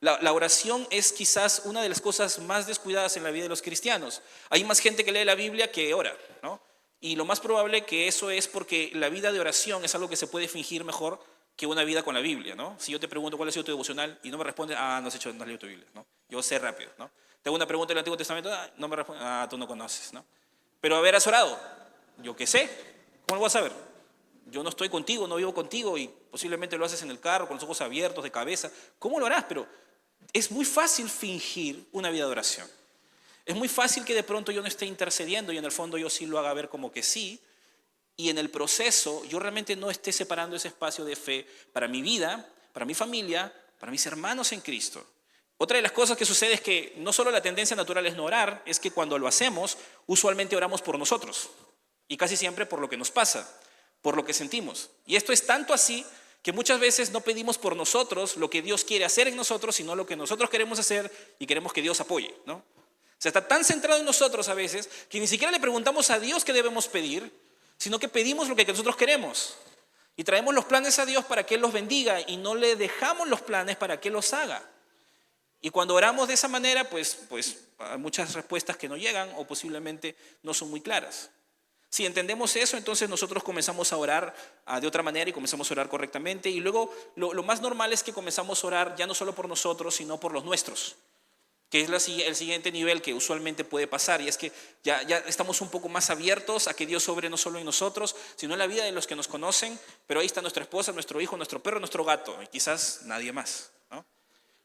La oración es quizás una de las cosas más descuidadas en la vida de los cristianos. Hay más gente que lee la Biblia que ora, ¿no? Y lo más probable que eso es porque la vida de oración es algo que se puede fingir mejor que una vida con la Biblia, ¿no? Si yo te pregunto cuál ha sido tu devocional y no me respondes, no has leído tu Biblia, ¿no? Yo sé rápido, ¿no? Te hago una pregunta del Antiguo Testamento, no me respondes, tú no conoces, ¿no? Pero a ver, ¿has orado? Yo qué sé, ¿cómo lo vas a saber? Yo no estoy contigo, no vivo contigo y posiblemente lo haces en el carro con los ojos abiertos, de cabeza. ¿Cómo lo harás? Pero es muy fácil fingir una vida de oración. Es muy fácil que de pronto yo no esté intercediendo y en el fondo yo sí lo haga ver como que sí. Y en el proceso yo realmente no esté separando ese espacio de fe para mi vida, para mi familia, para mis hermanos en Cristo. Otra de las cosas que sucede es que no solo la tendencia natural es no orar, es que cuando lo hacemos, usualmente oramos por nosotros. Y casi siempre por lo que nos pasa, por lo que sentimos. Y esto es tanto así que muchas veces no pedimos por nosotros lo que Dios quiere hacer en nosotros, sino lo que nosotros queremos hacer y queremos que Dios apoye, ¿no? O sea, está tan centrado en nosotros a veces que ni siquiera le preguntamos a Dios qué debemos pedir, sino que pedimos lo que nosotros queremos. Y traemos los planes a Dios para que Él los bendiga y no le dejamos los planes para que Él los haga. Y cuando oramos de esa manera, pues hay muchas respuestas que no llegan o posiblemente no son muy claras. Si entendemos eso, entonces nosotros comenzamos a orar de otra manera y comenzamos a orar correctamente. Y luego lo más normal es que comenzamos a orar ya no solo por nosotros, sino por los nuestros. Que es el siguiente nivel que usualmente puede pasar, y es que ya estamos un poco más abiertos a que Dios obre no solo en nosotros, sino en la vida de los que nos conocen, pero ahí está nuestra esposa, nuestro hijo, nuestro perro, nuestro gato, y quizás nadie más, ¿no?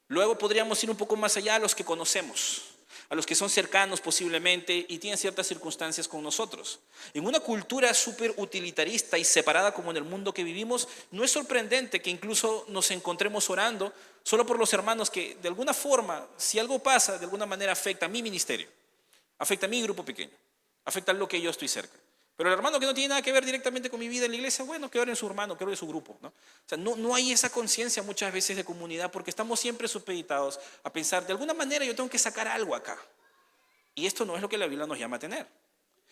Luego podríamos ir un poco más allá a los que conocemos. a los que son cercanos posiblemente y tienen ciertas circunstancias con nosotros. En una cultura súper utilitarista y separada como en el mundo que vivimos, no es sorprendente que incluso nos encontremos orando solo por los hermanos que de alguna forma, si algo pasa, de alguna manera afecta a mi ministerio, afecta a mi grupo pequeño, afecta a lo que yo estoy cerca. Pero el hermano que no tiene nada que ver directamente con mi vida en la iglesia, bueno, que ore en su hermano, que ore en su grupo, ¿no? O sea, no hay esa conciencia muchas veces de comunidad porque estamos siempre supeditados a pensar, de alguna manera yo tengo que sacar algo acá. Y esto no es lo que la Biblia nos llama a tener.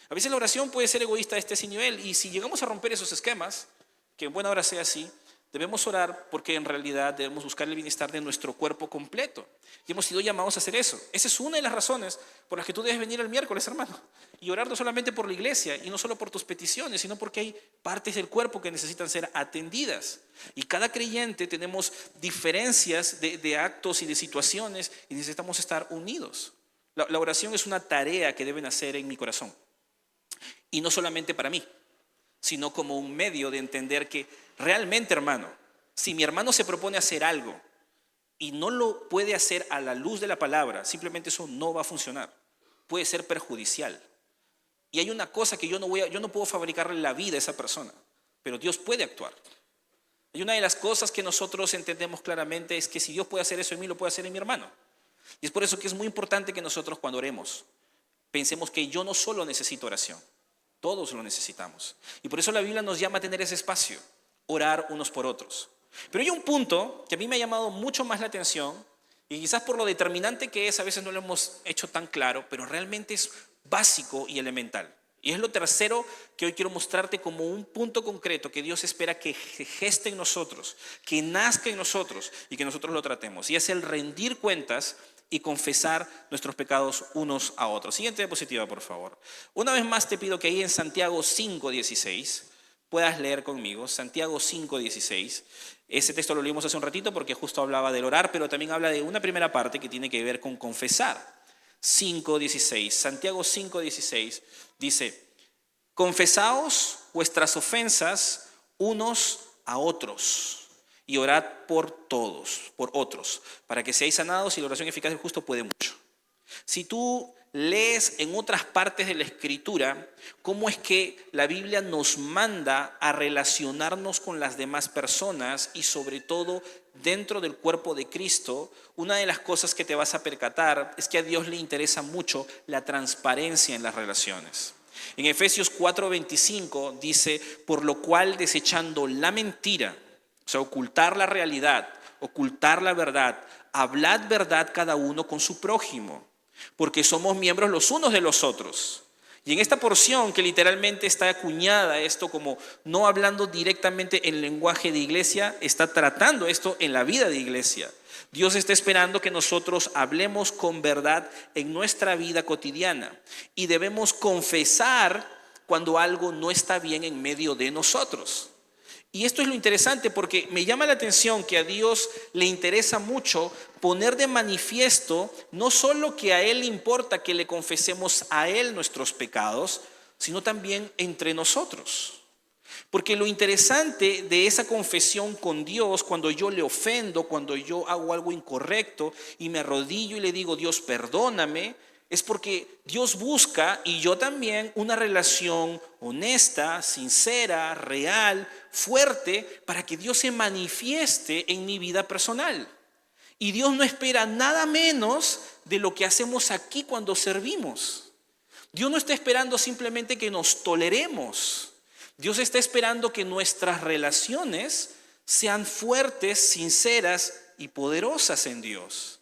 A veces la oración puede ser egoísta a este nivel y si llegamos a romper esos esquemas, que en buena hora sea así, debemos orar porque en realidad debemos buscar el bienestar de nuestro cuerpo completo. Y hemos sido llamados a hacer eso. Esa es una de las razones por las que tú debes venir el miércoles, hermano. Y orar no solamente por la iglesia y no solo por tus peticiones, sino porque hay partes del cuerpo que necesitan ser atendidas. Y cada creyente tenemos diferencias de actos y de situaciones y necesitamos estar unidos. La oración es una tarea que deben hacer en mi corazón. Y no solamente para mí, sino como un medio de entender que realmente, hermano, si mi hermano se propone hacer algo y no lo puede hacer a la luz de la palabra, simplemente eso no va a funcionar. Puede ser perjudicial. Y hay una cosa que yo no puedo fabricarle la vida a esa persona, pero Dios puede actuar. Y una de las cosas que nosotros entendemos claramente es que si Dios puede hacer eso en mí, lo puede hacer en mi hermano. Y es por eso que es muy importante que nosotros cuando oremos, pensemos que yo no solo necesito oración, todos lo necesitamos. Y por eso la Biblia nos llama a tener ese espacio, orar unos por otros. Pero hay un punto que a mí me ha llamado mucho más la atención, y quizás por lo determinante que es, a veces no lo hemos hecho tan claro, pero realmente es básico y elemental. Y es lo tercero que hoy quiero mostrarte como un punto concreto que Dios espera que geste en nosotros, que nazca en nosotros y que nosotros lo tratemos. Y es el rendir cuentas y confesar nuestros pecados unos a otros. Siguiente diapositiva, por favor. Una vez más te pido que ahí en Santiago 5:16 puedas leer conmigo. Santiago 5:16. Ese texto lo leímos hace un ratito porque justo hablaba del orar, pero también habla de una primera parte que tiene que ver con confesar. 5:16. Santiago 5:16 dice: confesaos vuestras ofensas unos a otros y orad por todos, por otros, para que seáis sanados, y la oración eficaz del justo puede mucho. Si tú lees en otras partes de la Escritura cómo es que la Biblia nos manda a relacionarnos con las demás personas y sobre todo dentro del cuerpo de Cristo, una de las cosas que te vas a percatar es que a Dios le interesa mucho la transparencia en las relaciones. En Efesios 4:25 dice: por lo cual, desechando la mentira, o sea, ocultar la realidad, ocultar la verdad, hablad verdad cada uno con su prójimo, porque somos miembros los unos de los otros. Y en esta porción que literalmente está acuñada esto como no hablando directamente en lenguaje de iglesia, está tratando esto en la vida de iglesia. Dios está esperando que nosotros hablemos con verdad en nuestra vida cotidiana y debemos confesar cuando algo no está bien en medio de nosotros. Y esto es lo interesante porque me llama la atención que a Dios le interesa mucho poner de manifiesto no solo que a Él le importa que le confesemos a Él nuestros pecados, sino también entre nosotros. Porque lo interesante de esa confesión con Dios, cuando yo le ofendo, cuando yo hago algo incorrecto y me arrodillo y le digo: Dios, perdóname, es porque Dios busca, y yo también, una relación honesta, sincera, real, fuerte, para que Dios se manifieste en mi vida personal. Y Dios no espera nada menos de lo que hacemos aquí cuando servimos. Dios no está esperando simplemente que nos toleremos. Dios está esperando que nuestras relaciones sean fuertes, sinceras y poderosas en Dios.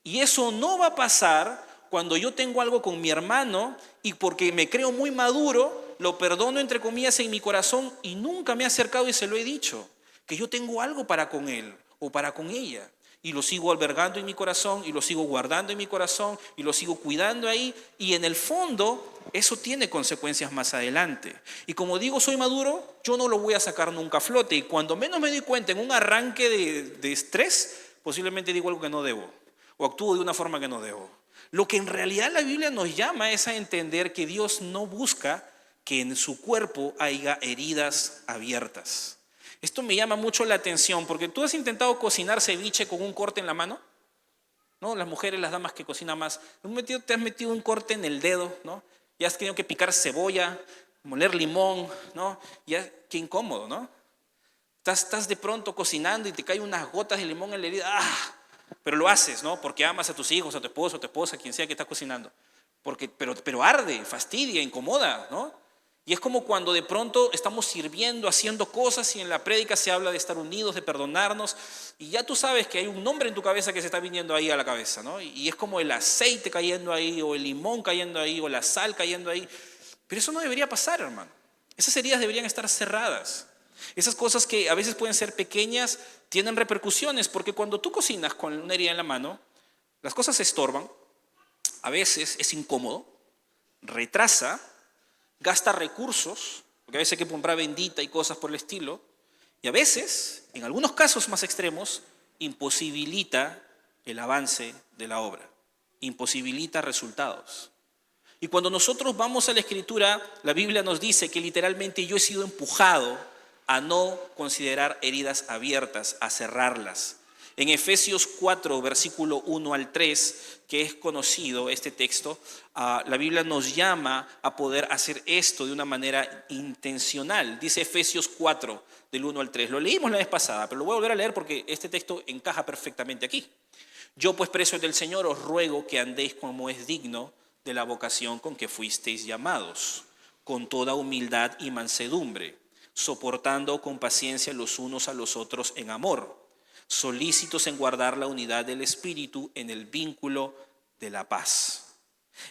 Y eso no va a pasar cuando yo tengo algo con mi hermano y porque me creo muy maduro, lo perdono entre comillas en mi corazón y nunca me he acercado y se lo he dicho, que yo tengo algo para con él o para con ella. Y lo sigo albergando en mi corazón y lo sigo guardando en mi corazón y lo sigo cuidando ahí. Y en el fondo eso tiene consecuencias más adelante. Y como digo, soy maduro, yo no lo voy a sacar nunca a flote. Y cuando menos me doy cuenta, en un arranque de estrés, posiblemente digo algo que no debo o actúo de una forma que no debo. Lo que en realidad la Biblia nos llama es a entender que Dios no busca que en su cuerpo haya heridas abiertas. Esto me llama mucho la atención porque tú has intentado cocinar ceviche con un corte en la mano. ¿no? Las mujeres, las damas que cocinan más. Te has metido un corte en el dedo, ¿no? Y has tenido que picar cebolla, moler limón, ¿no? Qué incómodo, ¿no? Estás de pronto cocinando y te caen unas gotas de limón en la herida. ¡Ah! Pero lo haces, ¿no? Porque amas a tus hijos, a tu esposo, a tu esposa, quien sea que está cocinando. Pero arde, fastidia, incomoda, ¿no? Y es como cuando de pronto estamos sirviendo, haciendo cosas y en la prédica se habla de estar unidos, de perdonarnos. Y ya tú sabes que hay un nombre en tu cabeza que se está viniendo ahí a la cabeza, ¿no? Y es como el aceite cayendo ahí, o el limón cayendo ahí, o la sal cayendo ahí. Pero eso no debería pasar, hermano. Esas heridas deberían estar cerradas. Esas cosas que a veces pueden ser pequeñas tienen repercusiones, porque cuando tú cocinas con una herida en la mano, las cosas se estorban, a veces es incómodo, retrasa, gasta recursos, porque a veces hay que comprar bendita y cosas por el estilo, y a veces, en algunos casos más extremos, imposibilita el avance de la obra, imposibilita resultados. Y cuando nosotros vamos a la Escritura, la Biblia nos dice que literalmente yo he sido empujado a no considerar heridas abiertas, a cerrarlas. En Efesios 4, versículo 1 al 3, que es conocido este texto, la Biblia nos llama a poder hacer esto de una manera intencional. Dice Efesios 4, del 1 al 3. Lo leímos la vez pasada, pero lo voy a volver a leer porque este texto encaja perfectamente aquí. Yo, pues, preso del Señor, os ruego que andéis como es digno de la vocación con que fuisteis llamados, con toda humildad y mansedumbre, soportando con paciencia los unos a los otros en amor, solícitos en guardar la unidad del Espíritu en el vínculo de la paz.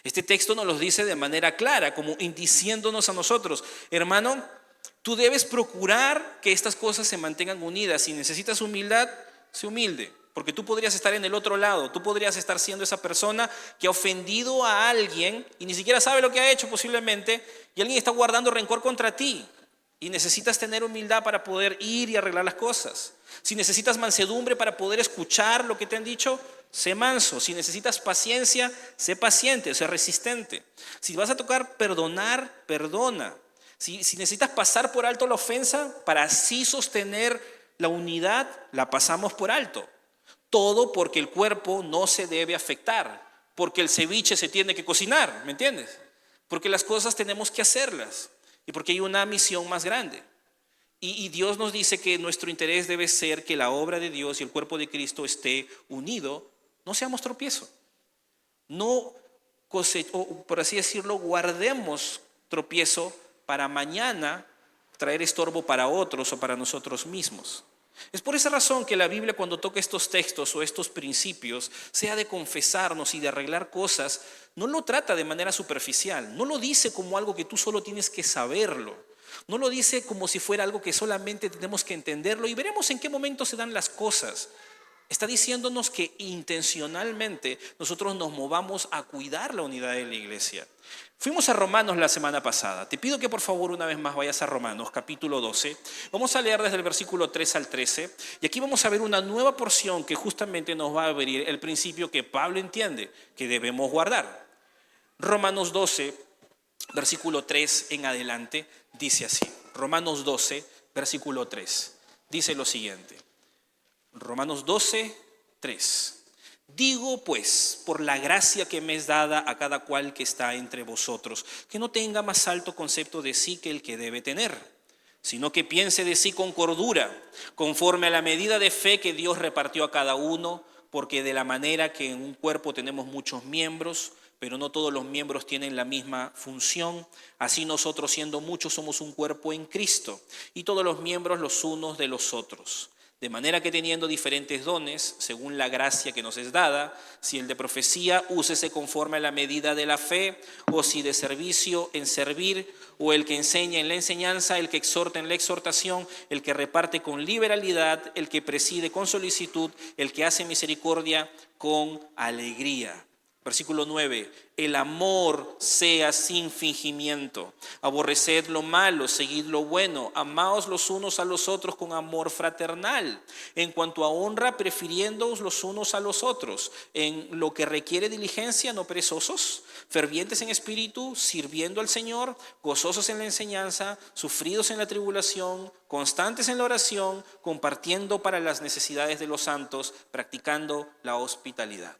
Este texto nos lo dice de manera clara, como diciéndonos a nosotros, hermano, tú debes procurar que estas cosas se mantengan unidas. Si necesitas humildad, sé humilde, porque tú podrías estar en el otro lado, tú podrías estar siendo esa persona que ha ofendido a alguien y ni siquiera sabe lo que ha hecho posiblemente, y alguien está guardando rencor contra ti. Y necesitas tener humildad para poder ir y arreglar las cosas. Si necesitas mansedumbre para poder escuchar lo que te han dicho, sé manso. Si necesitas paciencia, sé paciente, sé resistente. Si vas a tocar perdonar, perdona. Si necesitas pasar por alto la ofensa para así sostener la unidad, la pasamos por alto. Todo porque el cuerpo no se debe afectar, porque el ceviche se tiene que cocinar, ¿me entiendes? Porque las cosas tenemos que hacerlas. Y porque hay una misión más grande. Y Dios nos dice que nuestro interés debe ser que la obra de Dios y el cuerpo de Cristo esté unido. No seamos tropiezo. No, por así decirlo, guardemos tropiezo para mañana traer estorbo para otros o para nosotros mismos. Es por esa razón que la Biblia, cuando toca estos textos o estos principios, sea de confesarnos y de arreglar cosas, no lo trata de manera superficial, no lo dice como algo que tú solo tienes que saberlo, no lo dice como si fuera algo que solamente tenemos que entenderlo y veremos en qué momento se dan las cosas. Está diciéndonos que intencionalmente nosotros nos movamos a cuidar la unidad de la iglesia. Fuimos a Romanos la semana pasada. Te pido que por favor una vez más vayas a Romanos, capítulo 12. Vamos a leer desde el versículo 3 al 13. Y aquí vamos a ver una nueva porción que justamente nos va a abrir el principio que Pablo entiende que debemos guardar. Romanos 12, versículo 3 en adelante, dice así. Romanos 12, versículo 3. Dice lo siguiente. Romanos 12, 3. Digo pues, por la gracia que me es dada a cada cual que está entre vosotros, que no tenga más alto concepto de sí que el que debe tener, sino que piense de sí con cordura, conforme a la medida de fe que Dios repartió a cada uno, porque de la manera que en un cuerpo tenemos muchos miembros, pero no todos los miembros tienen la misma función, así nosotros siendo muchos somos un cuerpo en Cristo, y todos los miembros los unos de los otros. De manera que teniendo diferentes dones, según la gracia que nos es dada, si el de profecía, úsese conforme a la medida de la fe, o si de servicio, en servir, o el que enseña en la enseñanza, el que exhorta en la exhortación, el que reparte con liberalidad, el que preside con solicitud, el que hace misericordia con alegría. Versículo 9, el amor sea sin fingimiento, aborreced lo malo, seguid lo bueno, amaos los unos a los otros con amor fraternal, en cuanto a honra, prefiriéndoos los unos a los otros, en lo que requiere diligencia, no perezosos, fervientes en espíritu, sirviendo al Señor, gozosos en la enseñanza, sufridos en la tribulación, constantes en la oración, compartiendo para las necesidades de los santos, practicando la hospitalidad.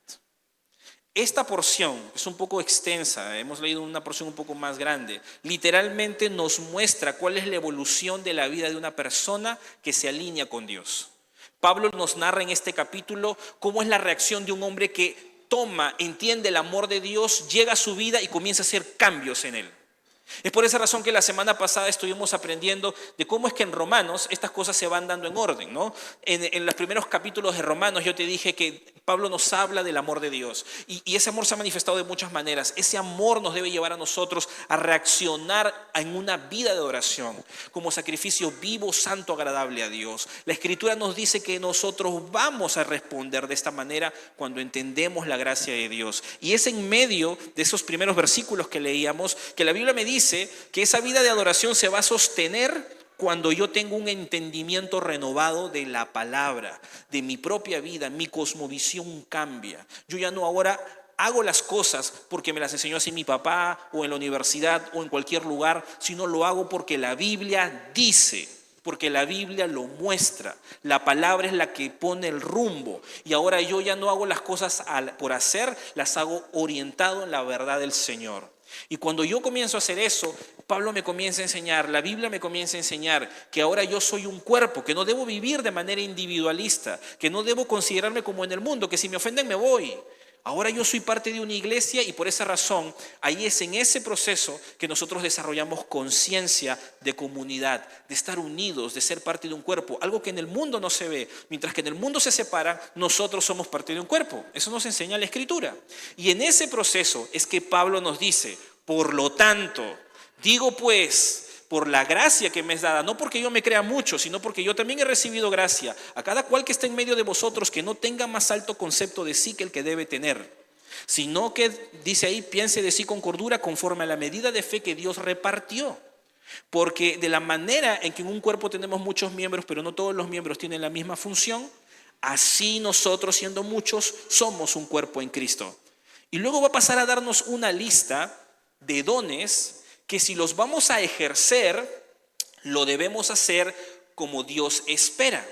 Esta porción es un poco extensa, hemos leído una porción un poco más grande. Literalmente nos muestra cuál es la evolución de la vida de una persona que se alinea con Dios. Pablo nos narra en este capítulo cómo es la reacción de un hombre que entiende el amor de Dios, llega a su vida y comienza a hacer cambios en él. Es por esa razón que la semana pasada estuvimos aprendiendo de cómo es que en Romanos estas cosas se van dando en orden, ¿no? En los primeros capítulos de Romanos yo te dije que Pablo nos habla del amor de Dios y ese amor se ha manifestado de muchas maneras. Ese amor nos debe llevar a nosotros a reaccionar en una vida de oración como sacrificio vivo, santo, agradable a Dios. La Escritura nos dice que nosotros vamos a responder de esta manera cuando entendemos la gracia de Dios. Y es en medio de esos primeros versículos que leíamos que la Biblia me dice que esa vida de adoración se va a sostener cuando yo tengo un entendimiento renovado de la palabra, de mi propia vida, mi cosmovisión cambia. Yo ya no ahora hago las cosas porque me las enseñó así mi papá o en la universidad o en cualquier lugar, sino lo hago porque la Biblia dice, porque la Biblia lo muestra. La palabra es la que pone el rumbo y ahora yo ya no hago las cosas por hacer, las hago orientado en la verdad del Señor. Y cuando yo comienzo a hacer eso, Pablo me comienza a enseñar, la Biblia me comienza a enseñar que ahora yo soy un cuerpo, que no debo vivir de manera individualista, que no debo considerarme como en el mundo, que si me ofenden me voy. Ahora yo soy parte de una iglesia y por esa razón, ahí es en ese proceso que nosotros desarrollamos conciencia de comunidad, de estar unidos, de ser parte de un cuerpo, algo que en el mundo no se ve. Mientras que en el mundo se separa, nosotros somos parte de un cuerpo. Eso nos enseña la Escritura. Y en ese proceso es que Pablo nos dice, por lo tanto, digo pues, por la gracia que me es dada, no porque yo me crea mucho, sino porque yo también he recibido gracia, a cada cual que esté en medio de vosotros, que no tenga más alto concepto de sí que el que debe tener, sino que, dice ahí, piense de sí con cordura conforme a la medida de fe que Dios repartió. Porque de la manera en que en un cuerpo tenemos muchos miembros, pero no todos los miembros tienen la misma función, así nosotros, siendo muchos, somos un cuerpo en Cristo. Y luego va a pasar a darnos una lista de dones que si los vamos a ejercer, lo debemos hacer como Dios espera.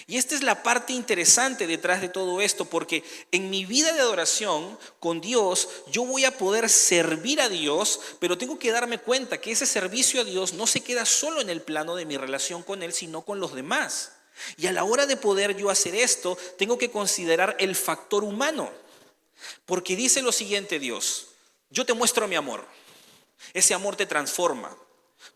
Y esta es la parte interesante detrás de todo esto, porque en mi vida de adoración con Dios, yo voy a poder servir a Dios, pero tengo que darme cuenta que ese servicio a Dios no se queda solo en el plano de mi relación con Él, sino con los demás. Y a la hora de poder yo hacer esto, tengo que considerar el factor humano. Porque dice lo siguiente Dios, yo te muestro mi amor. Ese amor te transforma.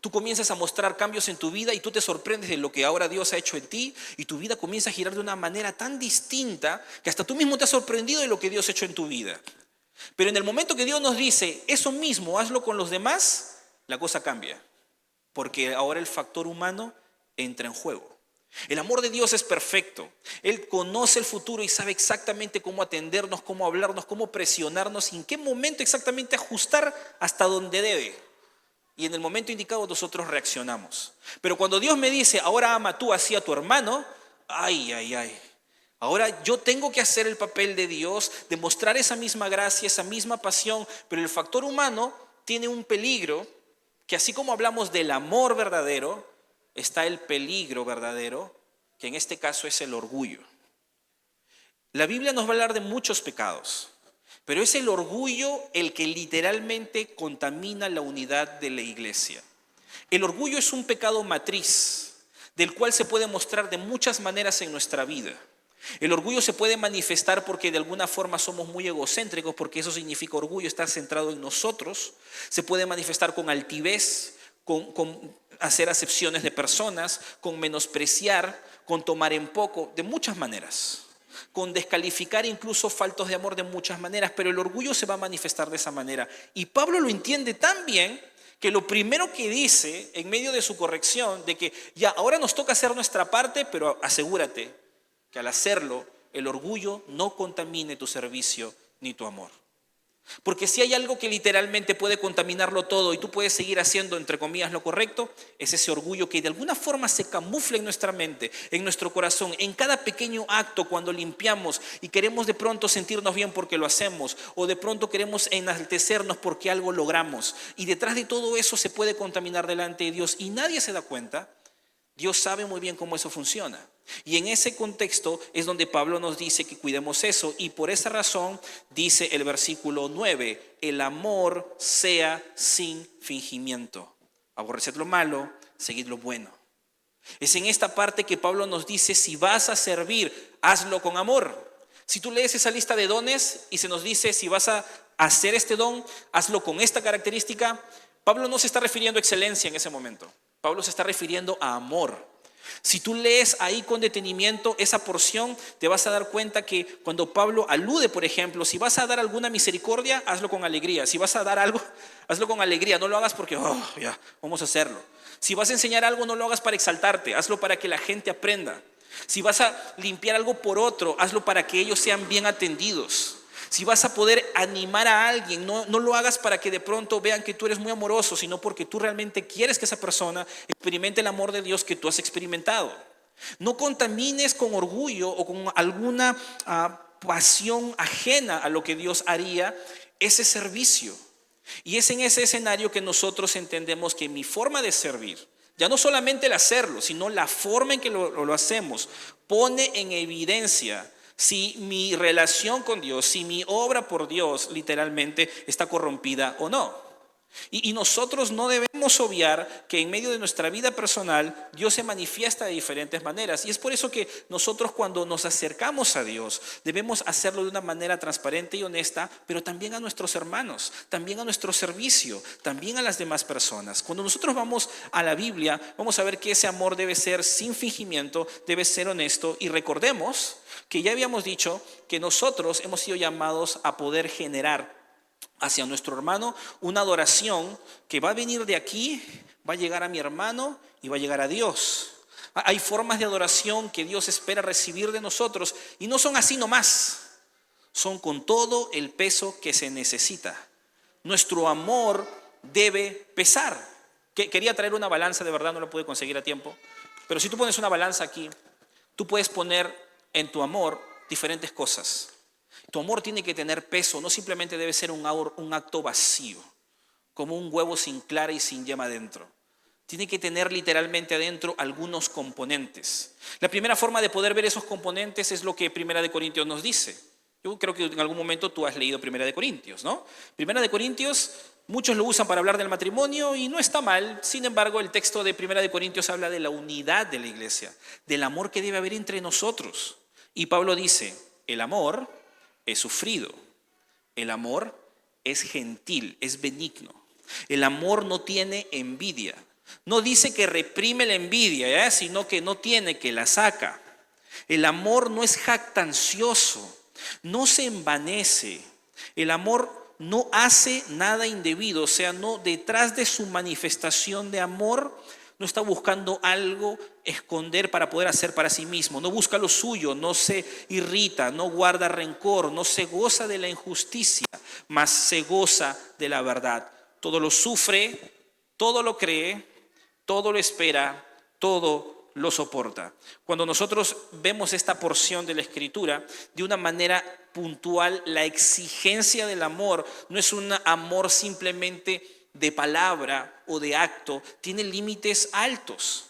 Tú comienzas a mostrar cambios en tu vida y tú te sorprendes de lo que ahora Dios ha hecho en ti y tu vida comienza a girar de una manera tan distinta que hasta tú mismo te has sorprendido de lo que Dios ha hecho en tu vida. Pero en el momento que Dios nos dice, eso mismo, hazlo con los demás, la cosa cambia. Porque ahora el factor humano entra en juego. El amor de Dios es perfecto. Él conoce el futuro y sabe exactamente cómo atendernos, cómo hablarnos, cómo presionarnos y en qué momento exactamente ajustar hasta donde debe. Y en el momento indicado nosotros reaccionamos. Pero cuando Dios me dice, ahora ama tú así a tu hermano, ay. Ahora yo tengo que hacer el papel de Dios, demostrar esa misma gracia, esa misma pasión, pero el factor humano tiene un peligro que así como hablamos del amor verdadero, está el peligro verdadero, que en este caso es el orgullo. La Biblia nos va a hablar de muchos pecados, pero es el orgullo el que literalmente contamina la unidad de la iglesia. El orgullo es un pecado matriz, del cual se puede mostrar de muchas maneras en nuestra vida. El orgullo se puede manifestar porque de alguna forma somos muy egocéntricos, porque eso significa orgullo, estar centrado en nosotros. Se puede manifestar con altivez, con hacer acepciones de personas, con menospreciar, con tomar en poco, de muchas maneras. Con descalificar incluso faltos de amor de muchas maneras, pero el orgullo se va a manifestar de esa manera. Y Pablo lo entiende tan bien que lo primero que dice en medio de su corrección, de que ya ahora nos toca hacer nuestra parte, pero asegúrate que al hacerlo, el orgullo no contamine tu servicio ni tu amor. Porque si hay algo que literalmente puede contaminarlo todo y tú puedes seguir haciendo, entre comillas, lo correcto, es ese orgullo que de alguna forma se camufla en nuestra mente, en nuestro corazón, en cada pequeño acto cuando limpiamos y queremos de pronto sentirnos bien porque lo hacemos, o de pronto queremos enaltecernos porque algo logramos. Y detrás de todo eso se puede contaminar delante de Dios y nadie se da cuenta. Dios sabe muy bien cómo eso funciona. Y en ese contexto es donde Pablo nos dice que cuidemos eso. Y por esa razón dice el versículo 9, el amor sea sin fingimiento. Aborreced lo malo, seguid lo bueno. Es en esta parte que Pablo nos dice, si vas a servir, hazlo con amor. Si tú lees esa lista de dones y se nos dice, si vas a hacer este don, hazlo con esta característica, Pablo no se está refiriendo a excelencia en ese momento. Pablo se está refiriendo a amor. Si tú lees ahí con detenimiento esa porción, te vas a dar cuenta que cuando Pablo alude, por ejemplo, si vas a dar alguna misericordia, hazlo con alegría. Si vas a dar algo, hazlo con alegría. No lo hagas porque, ya, vamos a hacerlo. Si vas a enseñar algo, no lo hagas para exaltarte. Hazlo para que la gente aprenda. Si vas a limpiar algo por otro, hazlo para que ellos sean bien atendidos. Si vas a poder animar a alguien, no lo hagas para que de pronto vean que tú eres muy amoroso, sino porque tú realmente quieres que esa persona experimente el amor de Dios que tú has experimentado. No contamines con orgullo o con alguna pasión ajena a lo que Dios haría ese servicio. Y es en ese escenario que nosotros entendemos que mi forma de servir, ya no solamente el hacerlo, sino la forma en que lo hacemos, pone en evidencia si mi relación con Dios, si mi obra por Dios literalmente está corrompida o no. Y nosotros no debemos obviar que en medio de nuestra vida personal Dios se manifiesta de diferentes maneras. Y es por eso que nosotros cuando nos acercamos a Dios debemos hacerlo de una manera transparente y honesta, pero también a nuestros hermanos, también a nuestro servicio, también a las demás personas. Cuando nosotros vamos a la Biblia, vamos a ver que ese amor debe ser sin fingimiento, debe ser honesto. Y recordemos que ya habíamos dicho que nosotros hemos sido llamados a poder generar hacia nuestro hermano una adoración que va a venir de aquí, va a llegar a mi hermano y va a llegar a Dios. Hay formas de adoración que Dios espera recibir de nosotros y no son así nomás, son con todo el peso que se necesita. Nuestro amor debe pesar. Quería traer una balanza, de verdad no la pude conseguir a tiempo, pero si tú pones una balanza aquí, tú puedes poner en tu amor diferentes cosas. Tu amor tiene que tener peso, no simplemente debe ser un acto vacío, como un huevo sin clara y sin yema adentro. Tiene que tener literalmente adentro algunos componentes. La primera forma de poder ver esos componentes es lo que Primera de Corintios nos dice. Yo creo que en algún momento tú has leído Primera de Corintios, ¿no? Primera de Corintios, muchos lo usan para hablar del matrimonio y no está mal. Sin embargo, el texto de Primera de Corintios habla de la unidad de la iglesia, del amor que debe haber entre nosotros. Y Pablo dice, el amor es sufrido, el amor es gentil, es benigno. El amor no tiene envidia. No dice que reprime la envidia, sino que no tiene, que la saca. El amor no es jactancioso, no se envanece. El amor no hace nada indebido, o sea, no, detrás de su manifestación de amor no está buscando algo esconder para poder hacer para sí mismo. No busca lo suyo, no se irrita, no guarda rencor, no se goza de la injusticia, mas se goza de la verdad. Todo lo sufre, todo lo cree, todo lo espera, todo lo soporta. Cuando nosotros vemos esta porción de la Escritura de una manera puntual, la exigencia del amor no es un amor simplemente de palabra o de acto, tiene límites altos.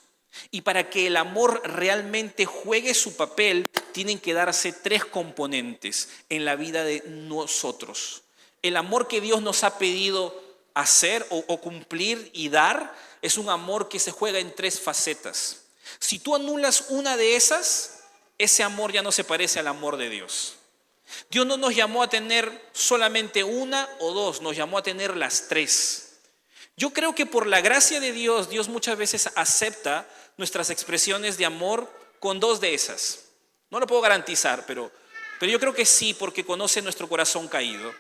Y para que el amor realmente juegue su papel, tienen que darse tres componentes en la vida de nosotros. El amor que Dios nos ha pedido hacer o cumplir y dar es un amor que se juega en tres facetas. Si tú anulas una de esas, ese amor ya no se parece al amor de Dios. Dios no nos llamó a tener solamente una o dos, nos llamó a tener las tres. Yo creo que por la gracia de Dios, Dios muchas veces acepta nuestras expresiones de amor con dos de esas. No lo puedo garantizar, pero yo creo que sí, porque conoce nuestro corazón caído.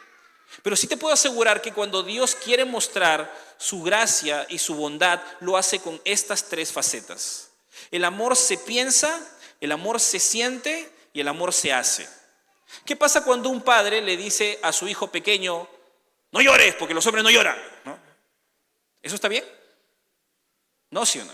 Pero sí te puedo asegurar que cuando Dios quiere mostrar su gracia y su bondad, lo hace con estas tres facetas. El amor se piensa, el amor se siente y el amor se hace. ¿Qué pasa cuando un padre le dice a su hijo pequeño, No llores, porque los hombres no lloran, ¿no? ¿Eso está bien? No, ¿sí o no?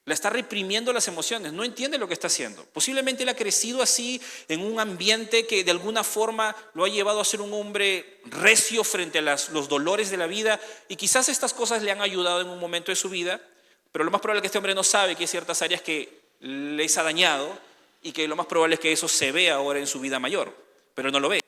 Le está reprimiendo las emociones, no entiende lo que está haciendo. Posiblemente él ha crecido así en un ambiente que de alguna forma lo ha llevado a ser un hombre recio frente a los dolores de la vida, y quizás estas cosas le han ayudado en un momento de su vida, pero lo más probable es que este hombre no sabe que hay ciertas áreas que les ha dañado y que lo más probable es que eso se vea ahora en su vida mayor, pero no lo ve.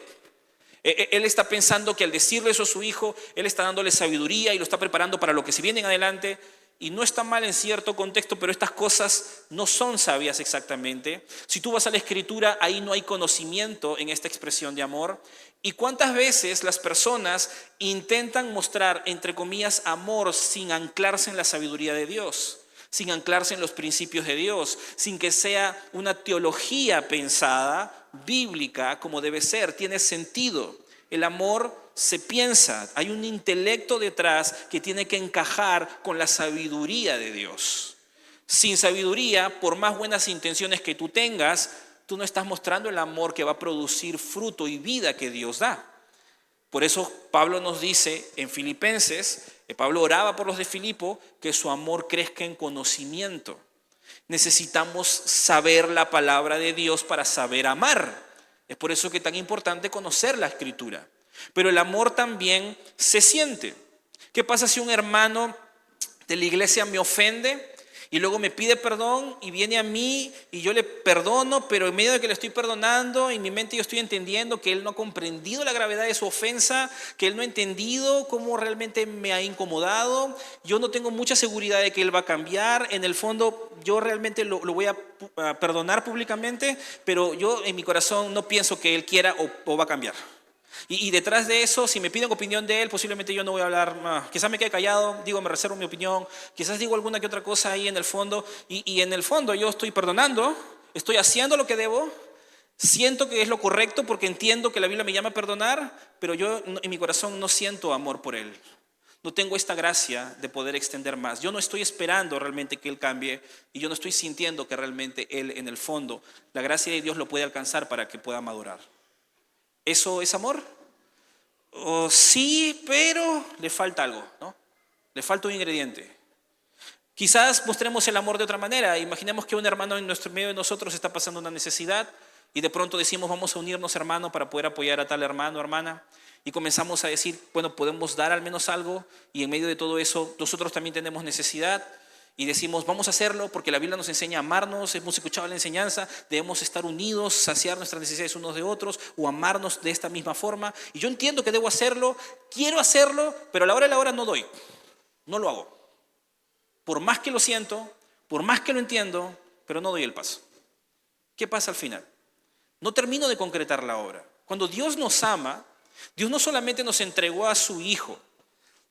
Él está pensando que al decirle eso a su hijo, él está dándole sabiduría y lo está preparando para lo que se viene en adelante. Y no está mal en cierto contexto, pero estas cosas no son sabias exactamente. Si tú vas a la Escritura, ahí no hay conocimiento en esta expresión de amor. ¿Y cuántas veces las personas intentan mostrar, entre comillas, amor sin anclarse en la sabiduría de Dios, sin anclarse en los principios de Dios, sin que sea una teología pensada, bíblica, como debe ser? Tiene sentido. El amor se piensa, hay un intelecto detrás que tiene que encajar con la sabiduría de Dios. Sin sabiduría, por más buenas intenciones que tú tengas, tú no estás mostrando el amor que va a producir fruto y vida que Dios da. Por eso Pablo nos dice en Filipenses, Pablo oraba por los de Filipo, que su amor crezca en conocimiento. Necesitamos saber la palabra de Dios para saber amar. Es por eso que es tan importante conocer la Escritura. Pero el amor también se siente. ¿Qué pasa si un hermano de la iglesia me ofende y luego me pide perdón y viene a mí y yo le perdono, pero en medio de que le estoy perdonando, en mi mente yo estoy entendiendo que él no ha comprendido la gravedad de su ofensa, que él no ha entendido cómo realmente me ha incomodado, yo no tengo mucha seguridad de que él va a cambiar, en el fondo yo realmente lo voy a perdonar públicamente, pero yo en mi corazón no pienso que él quiera o va a cambiar. Y detrás de eso, si me piden opinión de él, posiblemente yo no voy a hablar, quizás me quede callado, me reservo mi opinión, quizás digo alguna que otra cosa ahí en el fondo, y en el fondo yo estoy perdonando, estoy haciendo lo que debo, siento que es lo correcto porque entiendo que la Biblia me llama a perdonar, pero yo en mi corazón no siento amor por él. No tengo esta gracia de poder extender más. Yo no estoy esperando realmente que él cambie y yo no estoy sintiendo que realmente él en el fondo, la gracia de Dios lo puede alcanzar para que pueda madurar. ¿Eso es amor? Sí, pero le falta algo, ¿no? Le falta un ingrediente. Quizás mostremos el amor de otra manera. Imaginemos que un hermano en nuestro medio de nosotros está pasando una necesidad y de pronto decimos vamos a unirnos, hermano, para poder apoyar a tal hermano o hermana. Y comenzamos a decir, bueno, podemos dar al menos algo, y en medio de todo eso nosotros también tenemos necesidad. Y decimos, vamos a hacerlo porque la Biblia nos enseña a amarnos, hemos escuchado la enseñanza, debemos estar unidos, saciar nuestras necesidades unos de otros o amarnos de esta misma forma. Y yo entiendo que debo hacerlo, quiero hacerlo, pero a la hora de la hora no doy, no lo hago. Por más que lo siento, por más que lo entiendo, pero no doy el paso. ¿Qué pasa al final? No termino de concretar la obra. Cuando Dios nos ama, Dios no solamente nos entregó a su Hijo,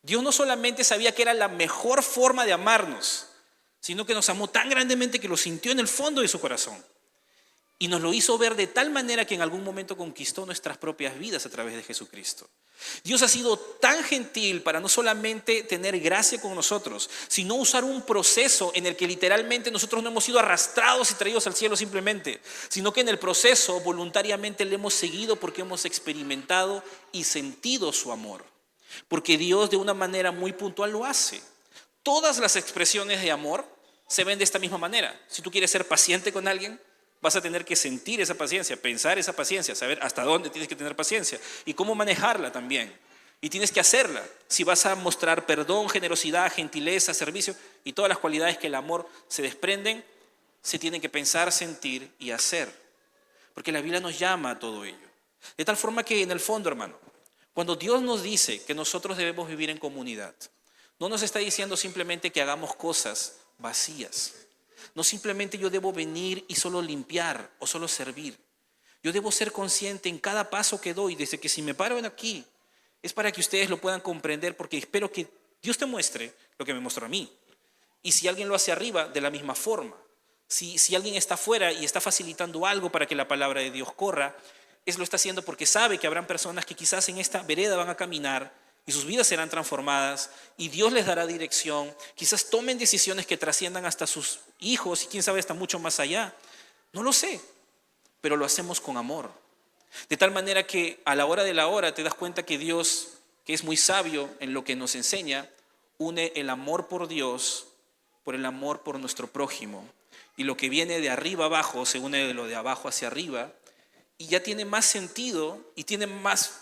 Dios no solamente sabía que era la mejor forma de amarnos, sino que nos amó tan grandemente que lo sintió en el fondo de su corazón. Y nos lo hizo ver de tal manera que en algún momento conquistó nuestras propias vidas a través de Jesucristo. Dios ha sido tan gentil para no solamente tener gracia con nosotros, sino usar un proceso en el que literalmente nosotros no hemos sido arrastrados y traídos al cielo simplemente, sino que en el proceso voluntariamente le hemos seguido porque hemos experimentado y sentido su amor. Porque Dios de una manera muy puntual lo hace. Todas las expresiones de amor se ven de esta misma manera. Si tú quieres ser paciente con alguien, vas a tener que sentir esa paciencia, pensar esa paciencia, saber hasta dónde tienes que tener paciencia y cómo manejarla también. Y tienes que hacerla. Si vas a mostrar perdón, generosidad, gentileza, servicio y todas las cualidades que el amor se desprenden, se tienen que pensar, sentir y hacer. Porque la Biblia nos llama a todo ello. De tal forma que en el fondo, hermano, cuando Dios nos dice que nosotros debemos vivir en comunidad, no nos está diciendo simplemente que hagamos cosas vacías. No simplemente yo debo venir y solo limpiar o solo servir. Yo debo ser consciente en cada paso que doy, desde que si me paro aquí, es para que ustedes lo puedan comprender, porque espero que Dios te muestre lo que me mostró a mí. Y si alguien lo hace arriba, de la misma forma. Si alguien está afuera y está facilitando algo para que la palabra de Dios corra, lo está haciendo porque sabe que habrán personas que quizás en esta vereda van a caminar y sus vidas serán transformadas y Dios les dará dirección. Quizás tomen decisiones que trasciendan hasta sus hijos y quién sabe hasta mucho más allá. No lo sé, pero lo hacemos con amor. De tal manera que a la hora de la hora te das cuenta que Dios que es muy sabio en lo que nos enseña, une el amor por Dios por el amor por nuestro prójimo. Y lo que viene de arriba abajo se une de lo de abajo hacia arriba, y ya tiene más sentido y tiene más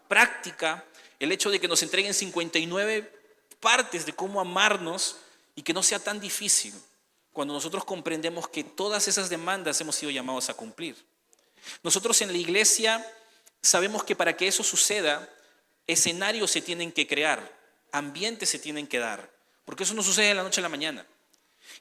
práctica el hecho de que nos entreguen 59 partes de cómo amarnos y que no sea tan difícil cuando nosotros comprendemos que todas esas demandas hemos sido llamados a cumplir. Nosotros en la iglesia sabemos que para que eso suceda, escenarios se tienen que crear, ambientes se tienen que dar, porque eso no sucede de la noche a la mañana.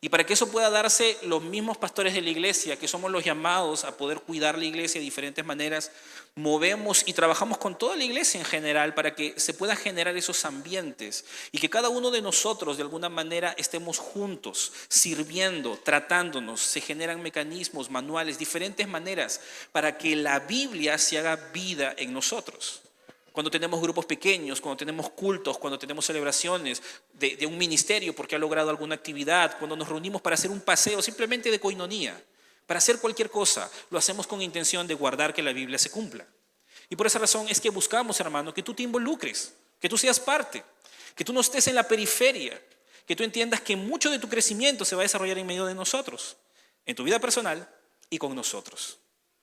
Y para que eso pueda darse, los mismos pastores de la iglesia, que somos los llamados a poder cuidar la iglesia de diferentes maneras, movemos y trabajamos con toda la iglesia en general para que se puedan generar esos ambientes y que cada uno de nosotros de alguna manera estemos juntos, sirviendo, tratándonos. Se generan mecanismos, manuales, diferentes maneras para que la Biblia se haga vida en nosotros. Cuando tenemos grupos pequeños, cuando tenemos cultos, cuando tenemos celebraciones de un ministerio porque ha logrado alguna actividad, cuando nos reunimos para hacer un paseo simplemente de coinonía, para hacer cualquier cosa, lo hacemos con intención de guardar que la Biblia se cumpla. Y por esa razón es que buscamos, hermano, que tú te involucres, que tú seas parte, que tú no estés en la periferia, que tú entiendas que mucho de tu crecimiento se va a desarrollar en medio de nosotros, en tu vida personal y con nosotros.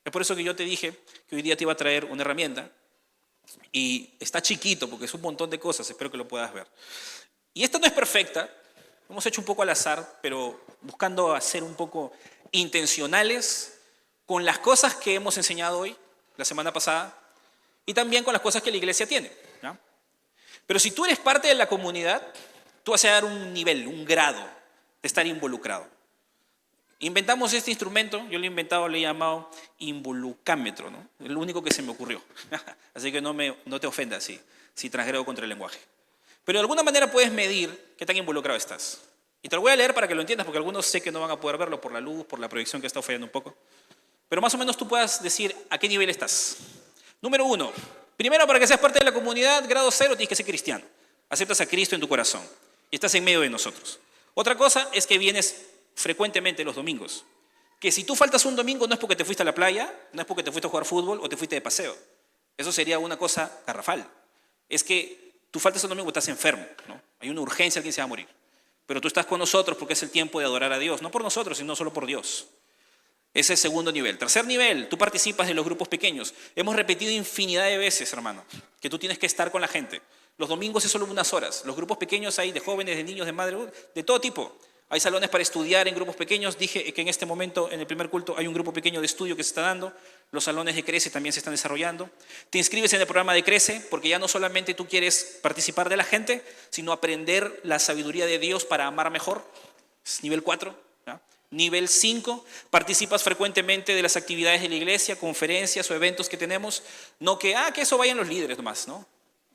Es por eso que yo te dije que hoy día te iba a traer una herramienta. Y está chiquito porque es un montón de cosas, espero que lo puedas ver. Y esta no es perfecta, lo hemos hecho un poco al azar, pero buscando ser un poco intencionales con las cosas que hemos enseñado hoy, la semana pasada, y también con las cosas que la iglesia tiene, ¿no? Pero si tú eres parte de la comunidad, tú vas a dar un nivel, un grado de estar involucrado. Inventamos este instrumento, yo lo he inventado, le he llamado involucámetro, ¿no? Es lo único que se me ocurrió. Así que no te ofendas si transgrego contra el lenguaje. Pero de alguna manera puedes medir qué tan involucrado estás. Y te lo voy a leer para que lo entiendas, porque algunos sé que no van a poder verlo por la luz, por la proyección que está fallando un poco. Pero más o menos tú puedas decir a qué nivel estás. Número 1. Primero, para que seas parte de la comunidad, grado 0, tienes que ser cristiano. Aceptas a Cristo en tu corazón y estás en medio de nosotros. Otra cosa es que vienes frecuentemente los domingos. Que si tú faltas un domingo no es porque te fuiste a la playa, no es porque te fuiste a jugar fútbol o te fuiste de paseo. Eso sería una cosa garrafal. Es que tú faltas un domingo y estás enfermo, ¿no? Hay una urgencia, alguien se va a morir. Pero tú estás con nosotros porque es el tiempo de adorar a Dios. No por nosotros, sino solo por Dios. Ese es el segundo nivel. Tercer nivel, tú participas de los grupos pequeños. Hemos repetido infinidad de veces, hermano, que tú tienes que estar con la gente. Los domingos es solo unas horas. Los grupos pequeños hay de jóvenes, de niños, de madres, de todo tipo. Hay salones para estudiar en grupos pequeños. Dije que en este momento, en el primer culto, hay un grupo pequeño de estudio que se está dando. Los salones de Crece también se están desarrollando. Te inscribes en el programa de Crece porque ya no solamente tú quieres participar de la gente, sino aprender la sabiduría de Dios para amar mejor. Es nivel 4. ¿no? Nivel 5, participas frecuentemente de las actividades de la iglesia, conferencias o eventos que tenemos. No que eso vayan los líderes nomás, ¿no?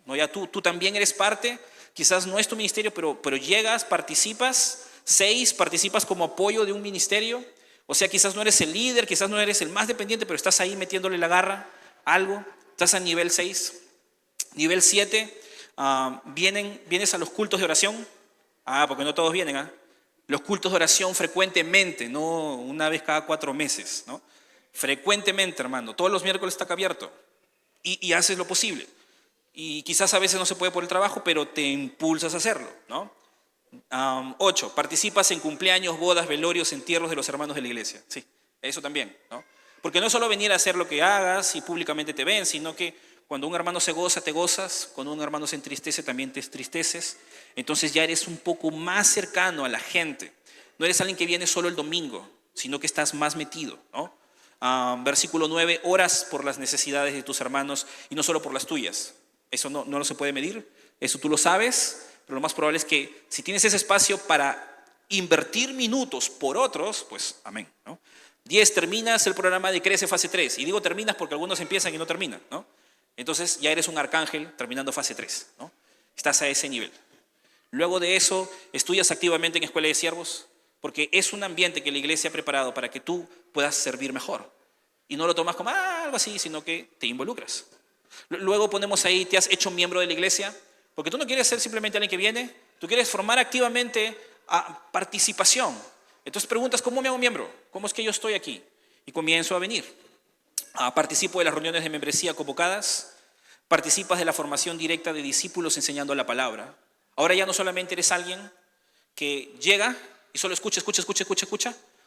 No, ya tú también eres parte. Quizás no es tu ministerio, pero llegas, participas. 6, participas como apoyo de un ministerio. O sea, quizás no eres el líder, quizás no eres el más dependiente, pero estás ahí metiéndole la garra, algo. Estás a nivel 6. Nivel 7, vienes a los cultos de oración. Porque no todos vienen, Los cultos de oración frecuentemente, no una vez cada 4 meses, ¿no? Frecuentemente, hermano. Todos los miércoles está acá abierto. Y haces lo posible. Y quizás a veces no se puede por el trabajo, pero te impulsas a hacerlo, ¿no? 8, participas en cumpleaños, bodas, velorios, entierros de los hermanos de la iglesia. Sí, eso también, ¿no? Porque no es solo venir a hacer lo que hagas y públicamente te ven, sino que cuando un hermano se goza, te gozas. Cuando un hermano se entristece, también te entristeces. Entonces ya eres un poco más cercano a la gente. No eres alguien que viene solo el domingo, sino que estás más metido, ¿no? Versículo 9, oras por las necesidades de tus hermanos y no solo por las tuyas. Eso no lo se puede medir, eso tú lo sabes. Pero lo más probable es que si tienes ese espacio para invertir minutos por otros, pues amén, ¿no? 10, terminas el programa de Crece fase 3. Y digo terminas porque algunos empiezan y no terminan, ¿no? Entonces ya eres un arcángel terminando fase 3, ¿no? Estás a ese nivel. Luego de eso, estudias activamente en Escuela de Siervos, porque es un ambiente que la iglesia ha preparado para que tú puedas servir mejor. Y no lo tomas como algo así, sino que te involucras. Luego ponemos ahí, te has hecho miembro de la iglesia. Porque tú no quieres ser simplemente alguien que viene, tú quieres formar activamente participación. Entonces preguntas, ¿cómo me hago miembro? ¿Cómo es que yo estoy aquí? Y comienzo a venir. Participo de las reuniones de membresía convocadas, Participas de la formación directa de discípulos enseñando la palabra. Ahora ya no solamente eres alguien que llega y solo escucha,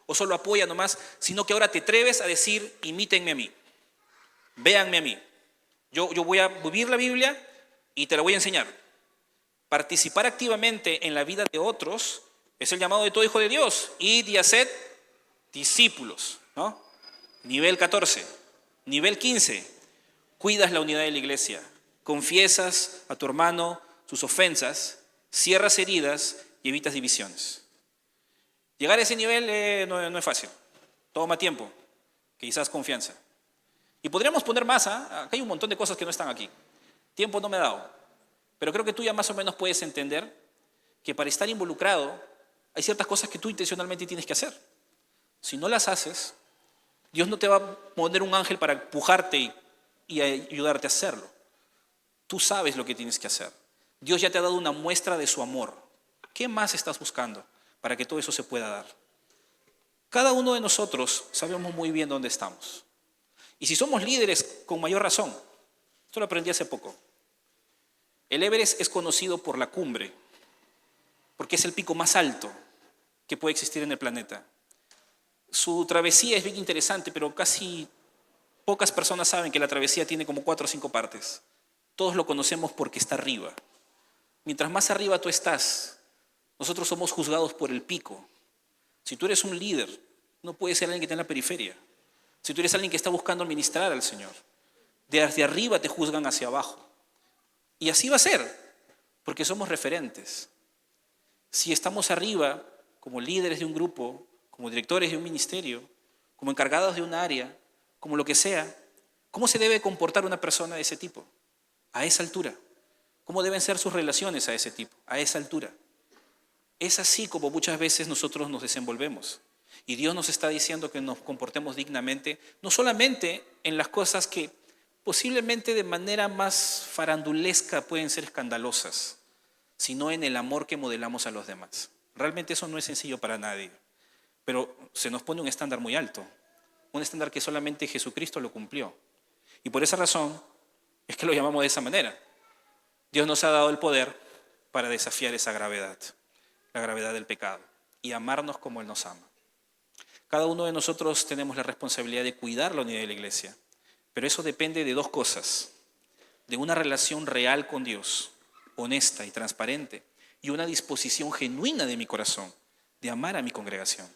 o solo apoya nomás, sino que ahora te atreves a decir, imítenme a mí, véanme a mí. Yo voy a vivir la Biblia y te la voy a enseñar. Participar activamente en la vida de otros es el llamado de todo hijo de Dios. Id y haced discípulos, ¿no? Nivel 14. Nivel 15. Cuidas la unidad de la iglesia. Confiesas a tu hermano sus ofensas, cierras heridas y evitas divisiones. Llegar a ese nivel no es fácil. Toma tiempo, quizás confianza. Y podríamos poner más, acá hay un montón de cosas que no están aquí. Tiempo no me ha dado. Pero creo que tú ya más o menos puedes entender que para estar involucrado hay ciertas cosas que tú intencionalmente tienes que hacer. Si no las haces, Dios no te va a poner un ángel para empujarte y ayudarte a hacerlo. Tú sabes lo que tienes que hacer. Dios ya te ha dado una muestra de su amor. ¿Qué más estás buscando para que todo eso se pueda dar? Cada uno de nosotros sabemos muy bien dónde estamos. Y si somos líderes, con mayor razón. Esto lo aprendí hace poco. El Everest es conocido por la cumbre, porque es el pico más alto que puede existir en el planeta. Su travesía es bien interesante, pero casi pocas personas saben que la travesía tiene como 4 o 5 partes. Todos lo conocemos porque está arriba. Mientras más arriba tú estás, nosotros somos juzgados por el pico. Si tú eres un líder, no puedes ser alguien que está en la periferia. Si tú eres alguien que está buscando administrar al Señor, desde arriba te juzgan hacia abajo. Y así va a ser, porque somos referentes. Si estamos arriba, como líderes de un grupo, como directores de un ministerio, como encargados de un área, como lo que sea, ¿cómo se debe comportar una persona de ese tipo? A esa altura. ¿Cómo deben ser sus relaciones a ese tipo? A esa altura. Es así como muchas veces nosotros nos desenvolvemos. Y Dios nos está diciendo que nos comportemos dignamente, no solamente en las cosas que posiblemente de manera más farandulesca pueden ser escandalosas, sino en el amor que modelamos a los demás. Realmente eso no es sencillo para nadie, pero se nos pone un estándar muy alto, un estándar que solamente Jesucristo lo cumplió. Y por esa razón es que lo llamamos de esa manera. Dios nos ha dado el poder para desafiar esa gravedad, la gravedad del pecado, y amarnos como Él nos ama. Cada uno de nosotros tenemos la responsabilidad de cuidar la unidad de la iglesia, pero eso depende de 2 cosas: de una relación real con Dios, honesta y transparente, y una disposición genuina de mi corazón de amar a mi congregación.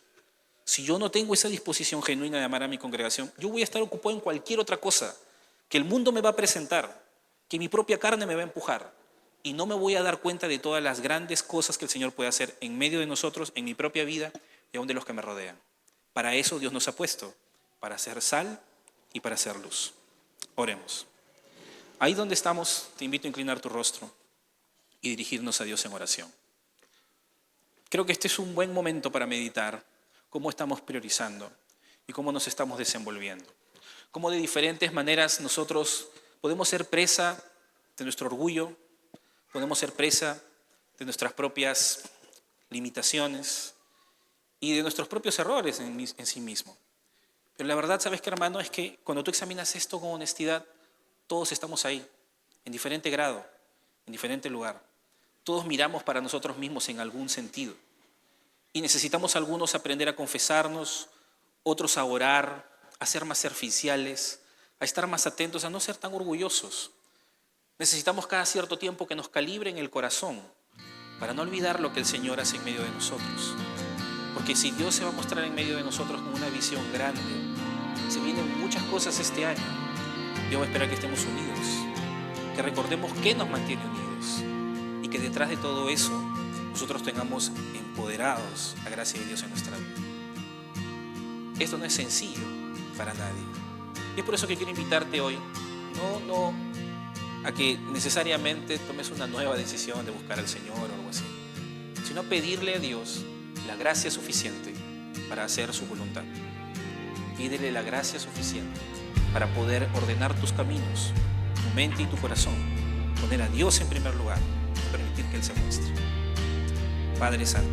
Si yo no tengo esa disposición genuina de amar a mi congregación, yo voy a estar ocupado en cualquier otra cosa que el mundo me va a presentar, que mi propia carne me va a empujar, y no me voy a dar cuenta de todas las grandes cosas que el Señor puede hacer en medio de nosotros, en mi propia vida y aún de los que me rodean. Para eso Dios nos ha puesto, para ser sal y para ser luz. Oremos. Ahí donde estamos, te invito a inclinar tu rostro y dirigirnos a Dios en oración. Creo que este es un buen momento para meditar cómo estamos priorizando y cómo nos estamos desenvolviendo. Cómo de diferentes maneras nosotros podemos ser presa de nuestro orgullo, podemos ser presa de nuestras propias limitaciones y de nuestros propios errores en sí mismo. Pero la verdad, ¿sabes qué, hermano? Es que cuando tú examinas esto con honestidad, todos estamos ahí, en diferente grado, en diferente lugar. Todos miramos para nosotros mismos en algún sentido. Y necesitamos algunos aprender a confesarnos, otros a orar, a ser más serviciales, a estar más atentos, a no ser tan orgullosos. Necesitamos cada cierto tiempo que nos calibren el corazón para no olvidar lo que el Señor hace en medio de nosotros. Porque si Dios se va a mostrar en medio de nosotros con una visión grande, se vienen muchas cosas este año. Dios va a esperar que estemos unidos, que recordemos qué nos mantiene unidos y que detrás de todo eso nosotros tengamos empoderados la gracia de Dios en nuestra vida. Esto no es sencillo para nadie. Y es por eso que quiero invitarte hoy, no a que necesariamente tomes una nueva decisión de buscar al Señor o algo así, sino pedirle a Dios la gracia suficiente para hacer su voluntad. Pídele la gracia suficiente para poder ordenar tus caminos, tu mente y tu corazón, poner a Dios en primer lugar y permitir que Él se muestre. Padre Santo,